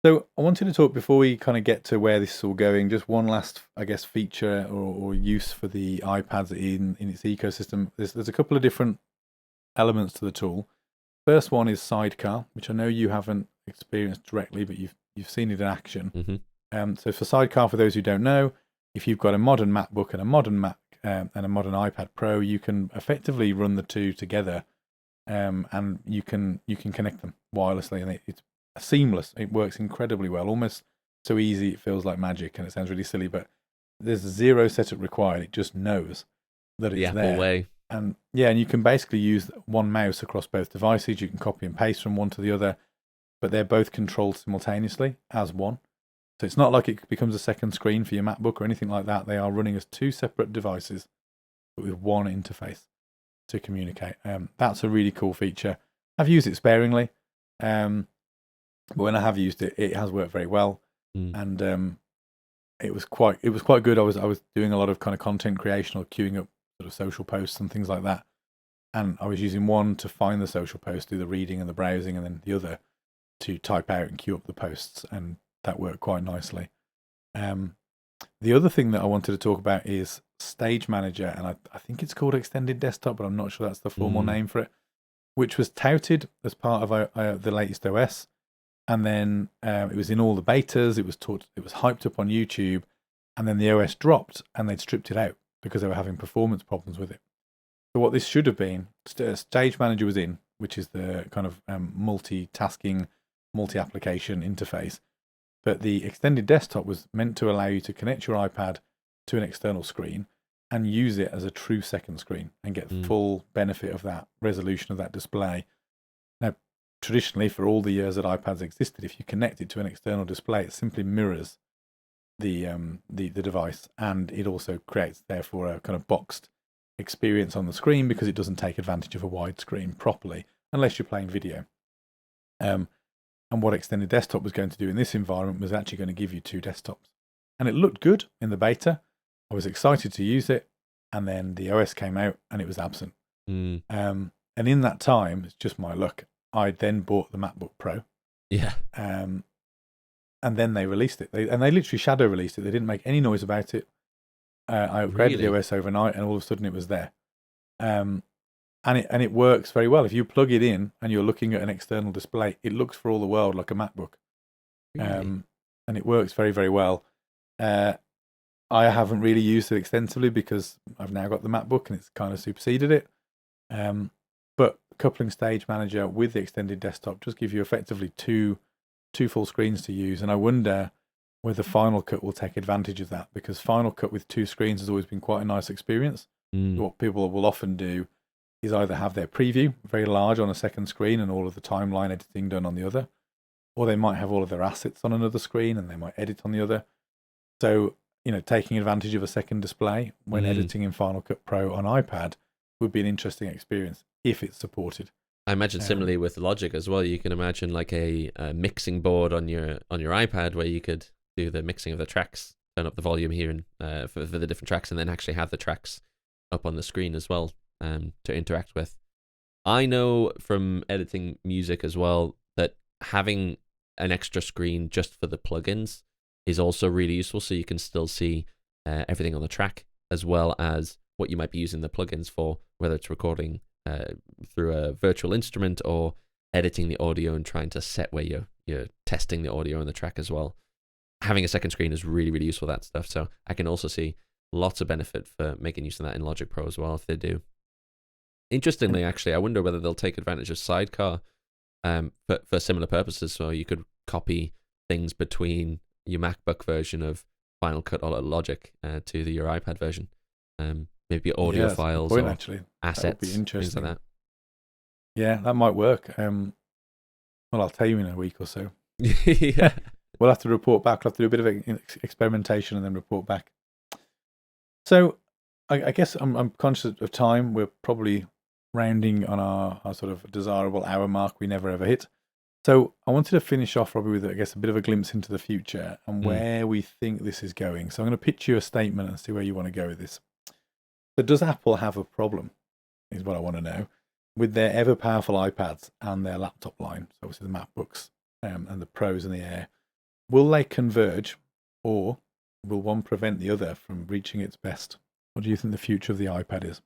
So I wanted to talk, before we kind of get to where this is all going, just one last, I guess, feature or use for the iPads in its ecosystem. There's a couple of different elements to the tool. First one is Sidecar, which I know you haven't experienced directly, but you've seen it in action. So for Sidecar, for those who don't know, if you've got a modern MacBook and a modern Mac and a modern iPad Pro, you can effectively run the two together, and you can connect them wirelessly, and it's seamless. It works incredibly well, almost so easy it feels like magic, and it sounds really silly, but there's zero setup required. It just knows that it's the there. Apple way. And you can basically use one mouse across both devices. You can copy and paste from one to the other, but they're both controlled simultaneously as one. So it's not like it becomes a second screen for your MacBook or anything like that. They are running as two separate devices, but with one interface to communicate. That's a really cool feature. I've used it sparingly, but when I have used it, it has worked very well, and it was quite good. I was doing a lot of kind of content creation or queuing up sort of social posts and things like that, and I was using one to find the social post, do the reading and the browsing, and then the other to type out and queue up the posts, and that worked quite nicely. The other thing that I wanted to talk about is Stage Manager, and I think it's called Extended Desktop, but I'm not sure that's the formal name for it, which was touted as part of the latest OS, and then it was in all the betas. It was hyped up on YouTube, and then the OS dropped, and they'd stripped it out because they were having performance problems with it. So what this should have been, Stage Manager was in, which is the kind of multitasking, multi-application interface. But the Extended Desktop was meant to allow you to connect your iPad to an external screen, and use it as a true second screen and get full benefit of that resolution of that display. Now, traditionally, for all the years that iPads existed, if you connect it to an external display, it simply mirrors the device, and it also creates, therefore, a kind of boxed experience on the screen because it doesn't take advantage of a wide screen properly unless you're playing video. And what Extended Desktop was going to do in this environment was actually going to give you two desktops. And it looked good in the beta. I was excited to use it. And then the OS came out and it was absent. And in that time, it's just my luck, I then bought the MacBook Pro. Yeah. And then they released it. They literally shadow released it. They didn't make any noise about it. I upgraded the OS overnight and all of a sudden it was there. And it works very well. If you plug it in and you're looking at an external display, it looks for all the world like a MacBook. Really? And it works very, very well. I haven't really used it extensively because I've now got the MacBook and it's kind of superseded it. But Coupling Stage Manager with the Extended Desktop does give you effectively two full screens to use. And I wonder whether Final Cut will take advantage of that, because Final Cut with two screens has always been quite a nice experience. What people will often do is either have their preview very large on a second screen and all of the timeline editing done on the other, or they might have all of their assets on another screen and they might edit on the other. So, taking advantage of a second display when editing in Final Cut Pro on iPad would be an interesting experience if it's supported. I imagine similarly with Logic as well. You can imagine like a mixing board on your iPad where you could do the mixing of the tracks, turn up the volume here and for the different tracks, and then actually have the tracks up on the screen as well to interact with. I know from editing music as well that having an extra screen just for the plugins is also really useful, so you can still see everything on the track as well as what you might be using the plugins for, whether it's recording through a virtual instrument or editing the audio and trying to set where you're testing the audio on the track as well. Having a second screen is really, really useful for that stuff. So I can also see lots of benefit for making use of that in Logic Pro as well if they do. Interestingly, actually, I wonder whether they'll take advantage of Sidecar for similar purposes. So you could copy things between your MacBook version of Final Cut or Logic to your iPad version. Maybe audio files or assets, that would be interesting. Things like that. Yeah, that might work. Well, I'll tell you in a week or so. Yeah. We'll have to report back. We'll have to do a bit of experimentation and then report back. So I guess I'm conscious of time. We're probably rounding on our sort of desirable hour mark we never ever hit. So I wanted to finish off, Robbie, with, I guess, a bit of a glimpse into the future and where we think this is going. So I'm going to pitch you a statement and see where you want to go with this. So does Apple have a problem, is what I want to know, with their ever-powerful iPads and their laptop line, so obviously the MacBooks and the Pros and the Air? Will they converge, or will one prevent the other from reaching its best? What do you think the future of the iPad is?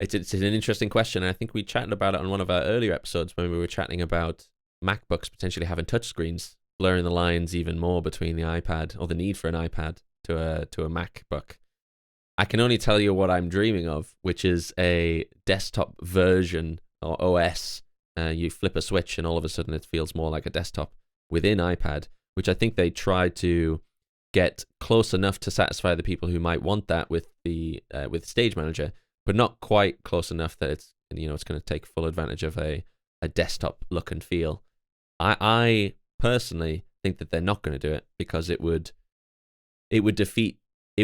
It's an interesting question. I think we chatted about it on one of our earlier episodes when we were chatting about MacBooks potentially having touchscreens, blurring the lines even more between the iPad, or the need for an iPad to a MacBook. I can only tell you what I'm dreaming of, which is a desktop version or OS. You flip a switch and all of a sudden it feels more like a desktop within iPad, which I think they tried to get close enough to satisfy the people who might want that with the with Stage Manager, but not quite close enough that it's going to take full advantage of a desktop look and feel. I personally think that they're not going to do it because it would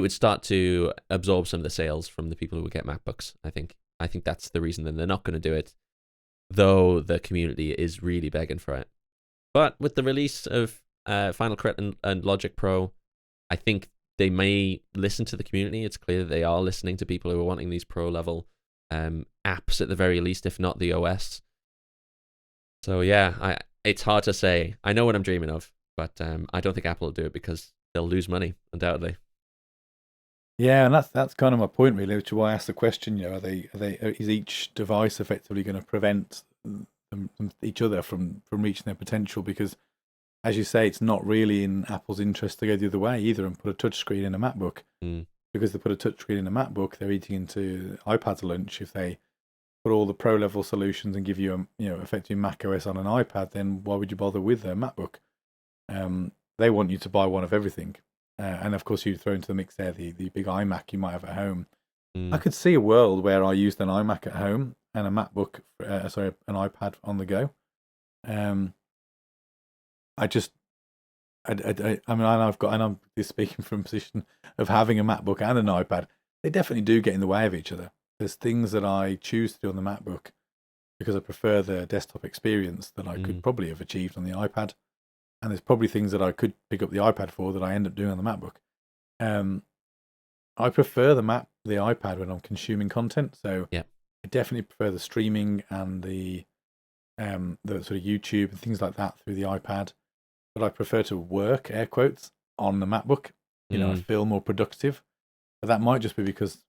start to absorb some of the sales from the people who would get MacBooks. I think that's the reason that they're not going to do it, though the community is really begging for it. But with the release of Final Cut and Logic Pro, I think they may listen to the community. It's clear that they are listening to people who are wanting these pro-level apps at the very least, if not the OS. So yeah, it's hard to say. I know what I'm dreaming of, but I don't think Apple will do it because they'll lose money, undoubtedly. Yeah, and that's kind of my point, really, which is why I asked the question. Is each device effectively going to prevent each other from reaching their potential? Because, as you say, it's not really in Apple's interest to go the other way either and put a touchscreen in a MacBook. Because they put a touchscreen in a MacBook, they're eating into iPad's lunch. If they put all the pro level solutions and give you effectively Mac OS on an iPad, then why would you bother with a MacBook? They want you to buy one of everything. and of course you throw into the mix there the big iMac you might have at home. I Mm. could see a world where I used an iMac at home and a MacBook, an iPad on the go. Um, I just, I mean, I'm just speaking from a position of having a MacBook and an iPad. They definitely do get in the way of each other. There's things that I choose to do on the MacBook because I prefer the desktop experience that I could probably have achieved on the iPad. And there's probably things that I could pick up the iPad for that I end up doing on the MacBook. I prefer the iPad when I'm consuming content. So Yeah. I definitely prefer the streaming and the sort of YouTube and things like that through the iPad. But I prefer to work, air quotes, on the MacBook. I feel more productive. But that might just be because,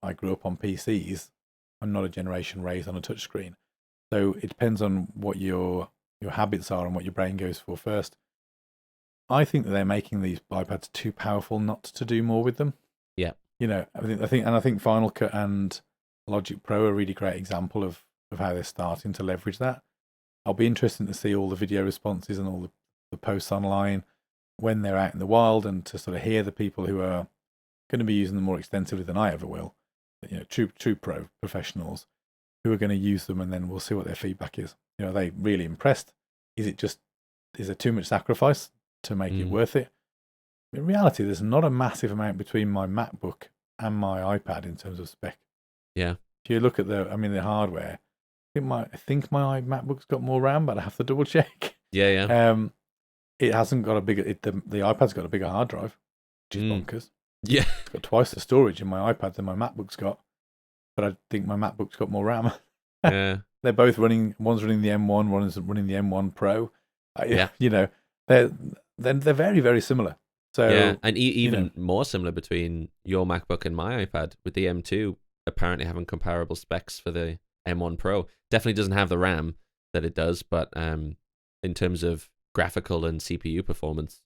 I grew up on PCs. I'm not a generation raised on a touchscreen. So it depends on what your habits are and what your brain goes for first. I think that they're making these iPads too powerful not to do more with them. Yeah. I think Final Cut and Logic Pro are a really great example of how they're starting to leverage that. I'll be interested to see all the video responses and all the posts online when they're out in the wild, and to sort of hear the people who are going to be using them more extensively than I ever will. True pro professionals who are going to use them, and then we'll see what their feedback is. Are they really impressed? Is there too much sacrifice to make it worth it? In reality, there's not a massive amount between my MacBook and my iPad in terms of spec. Yeah. If you look at the hardware, I think my MacBook's got more RAM, but I have to double check. Yeah. It hasn't got a bigger. The iPad's got a bigger hard drive, which is bonkers. Yeah. It's got twice the storage in my iPad than my MacBook's got, but I think my MacBook's got more RAM. Yeah. They're both running. One's running the M1, one is running the M1 Pro. Yeah. They're very, very similar. So yeah, and even more similar between your MacBook and my iPad, with the M2 apparently having comparable specs for the M1 Pro. Definitely doesn't have the RAM that it does, but in terms of graphical and CPU performance,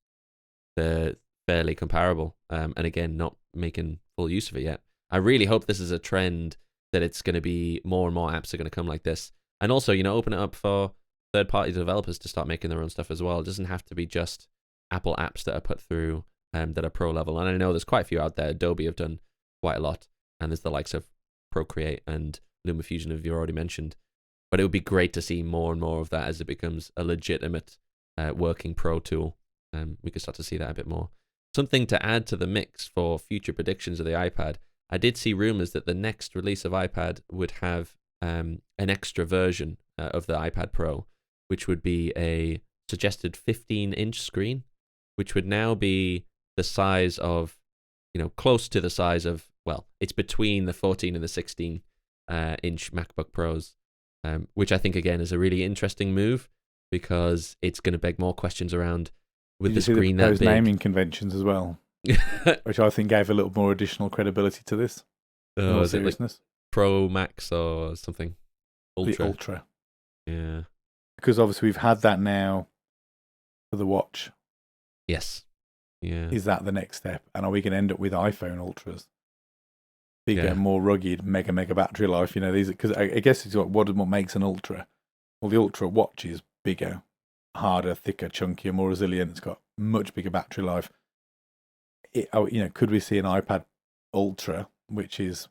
they're fairly comparable. And again, not making full use of it yet. I really hope this is a trend, that it's going to be more and more apps are going to come like this. And also, open it up for third-party developers to start making their own stuff as well. It doesn't have to be just Apple apps that are put through that are pro level. And I know there's quite a few out there. Adobe have done quite a lot. And there's the likes of Procreate and Luma Fusion, as you already mentioned. But it would be great to see more and more of that as it becomes a legitimate working pro tool. We could start to see that a bit more. Something to add to the mix for future predictions of the iPad. I did see rumors that the next release of iPad would have an extra version of the iPad Pro, which would be a suggested 15-inch screen, which would now be the size of, close to the size of, well, it's between the 14 and the 16 inch MacBook Pros, which I think, again, is a really interesting move, because it's going to beg more questions around with the screen that big. Those naming conventions as well, which I think gave a little more additional credibility to this. Is it like Pro Max or something? Ultra. The Ultra. Yeah. Because obviously we've had that now for the watch. Yes. Yeah. Is that the next step? And are we going to end up with iPhone Ultras? Bigger, more rugged, mega battery life. These, because I guess it's what makes an Ultra. Well, the Ultra watch is bigger, harder, thicker, chunkier, more resilient. It's got much bigger battery life. Could we see an iPad Ultra, which is,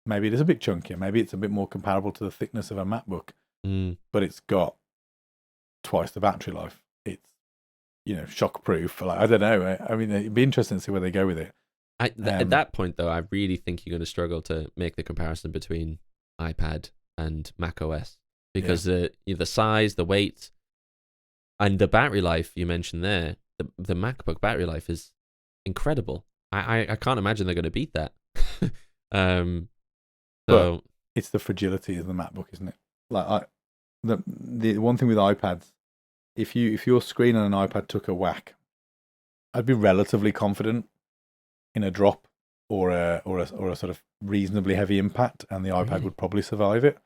maybe it is a bit chunkier, maybe it's a bit more comparable to the thickness of a MacBook, but it's got twice the battery life. It's, shock proof. I don't know. I mean, it'd be interesting to see where they go with it. At that point, though, I really think you're going to struggle to make the comparison between iPad and Mac OS, because the size, the weight, and the battery life you mentioned there. The MacBook battery life is incredible. I can't imagine they're going to beat that. But it's the fragility of the MacBook, isn't it? The one thing with iPads, if your screen on an iPad took a whack, I'd be relatively confident in a drop or a sort of reasonably heavy impact, and the iPad would probably survive it.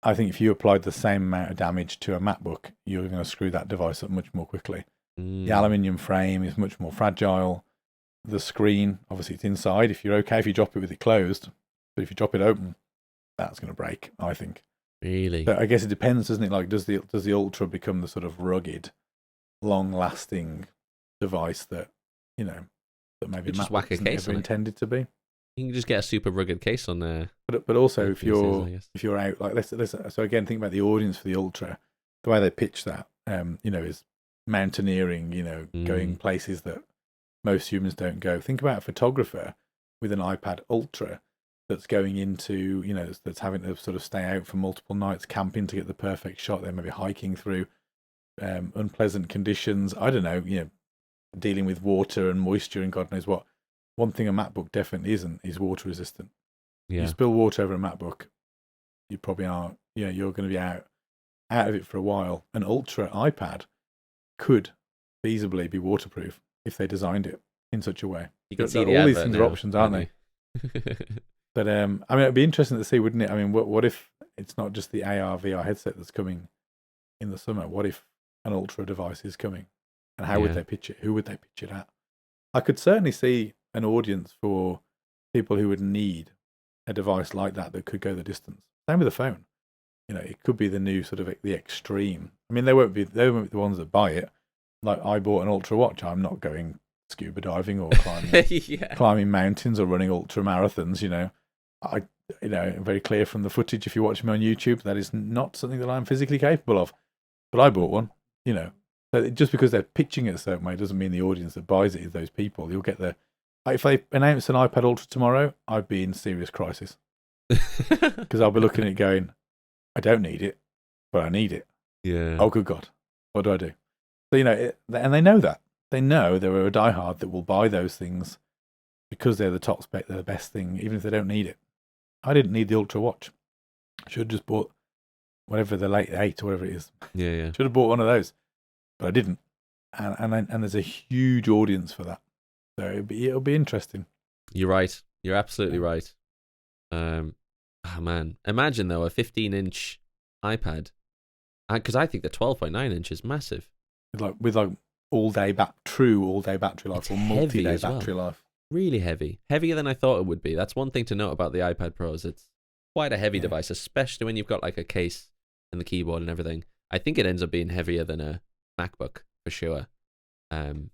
I think if you applied the same amount of damage to a MacBook, you're going to screw that device up much more quickly. The aluminium frame is much more fragile. The screen, obviously, it's inside. If you're okay if you drop it with it closed, but if you drop it open, that's going to break, I think. Really? But I guess it depends, doesn't it? Like, does the Ultra become the sort of rugged, long-lasting device that that maybe You just whack a MacBooks case never on it. intended to be. You can just get a super rugged case on there. But also Like if you're out, like let's so again, think about the audience for the Ultra. The way they pitch that, is mountaineering. Going places that most humans don't go. Think about a photographer with an iPad Ultra that's going into, that's having to sort of stay out for multiple nights camping to get the perfect shot. They may be hiking through unpleasant conditions. I don't know, dealing with water and moisture and God knows what. One thing a MacBook definitely isn't is water resistant. Yeah. You spill water over a MacBook, you probably aren't. You're going to be out of it for a while. An Ultra iPad could feasibly be waterproof if they designed it in such a way. You can see all these things are options, aren't they? But it'd be interesting to see, wouldn't it? I mean, what if it's not just the AR VR headset that's coming in the summer? What if an Ultra device is coming, and how would they pitch it? Who would they pitch it at? I could certainly see an audience for people who would need a device like that could go the distance. Same with the phone. It could be the new sort of the extreme. I mean, they won't be the ones that buy it. Like, I bought an Ultra watch. I'm not going scuba diving or climbing mountains or running ultra marathons. I'm very clear from the footage. If you watch me on YouTube, that is not something that I'm physically capable of. But I bought one. So just because they're pitching it a certain way doesn't mean the audience that buys it is those people. You'll get if they announce an iPad Ultra tomorrow, I'd be in serious crisis because I'll be looking at it going, I don't need it, but I need it. Yeah. Oh, good God, what do I do? So and they know that. They know there are a diehard that will buy those things because they're the top spec, they're the best thing, even if they don't need it. I didn't need the Ultra watch. I should have just bought whatever the Late 8 or whatever it is. Yeah. Should have bought one of those, but I didn't. And there's a huge audience for that. So it'll be interesting. You're right. You're absolutely right. Oh man, imagine though a 15-inch iPad, because I think the 12.9 inch is massive. With true all day battery life, or multi-day battery life. Really heavy, heavier than I thought it would be. That's one thing to note about the iPad Pros. It's quite a heavy device, especially when you've got like a case and the keyboard and everything. I think it ends up being heavier than a MacBook for sure. It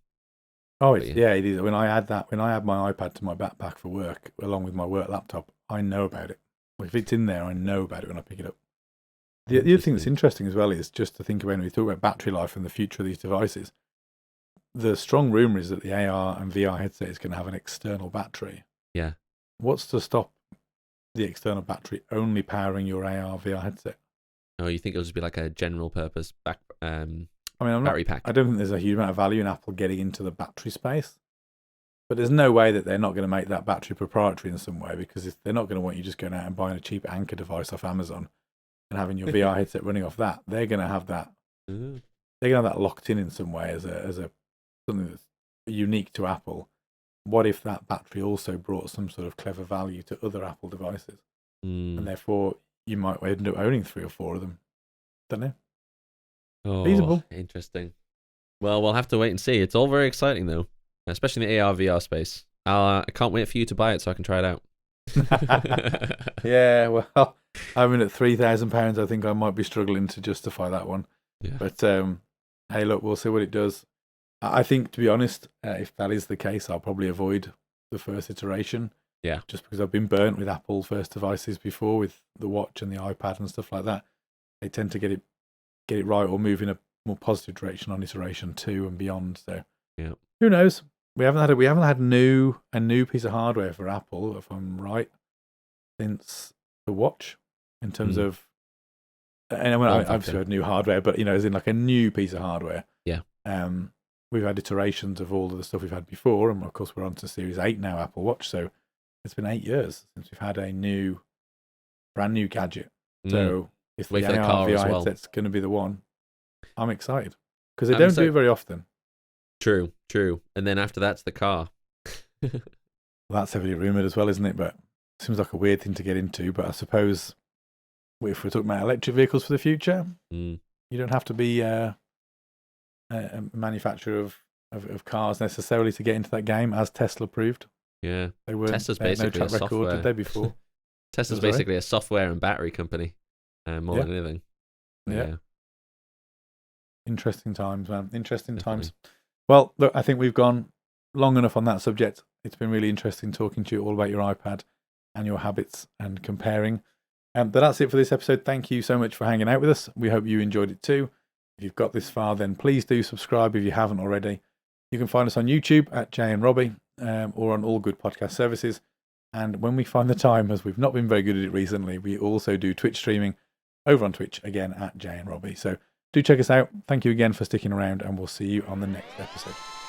is. When I had my iPad to my backpack for work, along with my work laptop, I know about it. If it's in there, I know about it when I pick it up. The other thing that's interesting as well is just to think about when we talk about battery life and the future of these devices. The strong rumor is that the AR and VR headset is going to have an external battery. Yeah. What's to stop the external battery only powering your AR VR headset? Oh, you think it'll just be like a general purpose battery pack? I don't think there's a huge amount of value in Apple getting into the battery space. But there's no way that they're not going to make that battery proprietary in some way, because if they're not going to want you just going out and buying a cheap Anker device off Amazon and having your VR headset running off that. They're going to have that. They're going to have that locked in some way as a something that's unique to Apple. What if that battery also brought some sort of clever value to other Apple devices, and therefore you might end up owning 3 or 4 of them? Don't know. Oh, feasible. Interesting. Well, we'll have to wait and see. It's all very exciting though, especially in the AR VR space. I can't wait for you to buy it so I can try it out. Yeah, well, I mean, at £3,000, I think I might be struggling to justify that one. Yeah. But hey, look, we'll see what it does. I think, to be honest, if that is the case, I'll probably avoid the first iteration. Yeah. Just because I've been burnt with Apple first devices before, with the watch and the iPad and stuff like that. They tend to get it right or move in a more positive direction on iteration 2 and beyond. So yeah, who knows? We haven't had a new piece of hardware for Apple, if I'm right, since the watch, in terms of. And I've heard new hardware, but as in like a new piece of hardware. Yeah. We've had iterations of all of the stuff we've had before, and of course we're on to Series 8 now, Apple Watch. So it's been 8 years since we've had a brand new gadget. So if the AR VR headset's going to be the one, I'm excited because they don't do it very often. True. And then after that's the car. Well, that's heavily rumored as well, isn't it? But it seems like a weird thing to get into. But I suppose if we're talking about electric vehicles for the future, you don't have to be a manufacturer of cars necessarily to get into that game, as Tesla proved. Yeah, Tesla's basically no track record, did they, before? Tesla's basically a software and battery company, more than anything. Yeah. Interesting times, man. Interesting times. Well, look, I think we've gone long enough on that subject. It's been really interesting talking to you all about your iPad and your habits and comparing. But that's it for this episode. Thank you so much for hanging out with us. We hope you enjoyed it too. If you've got this far, then please do subscribe if you haven't already. You can find us on YouTube at Jay and Robbie, or on all good podcast services. And when we find the time, as we've not been very good at it recently, we also do Twitch streaming over on Twitch, again at Jay and Robbie. So do check us out. Thank you again for sticking around, and we'll see you on the next episode.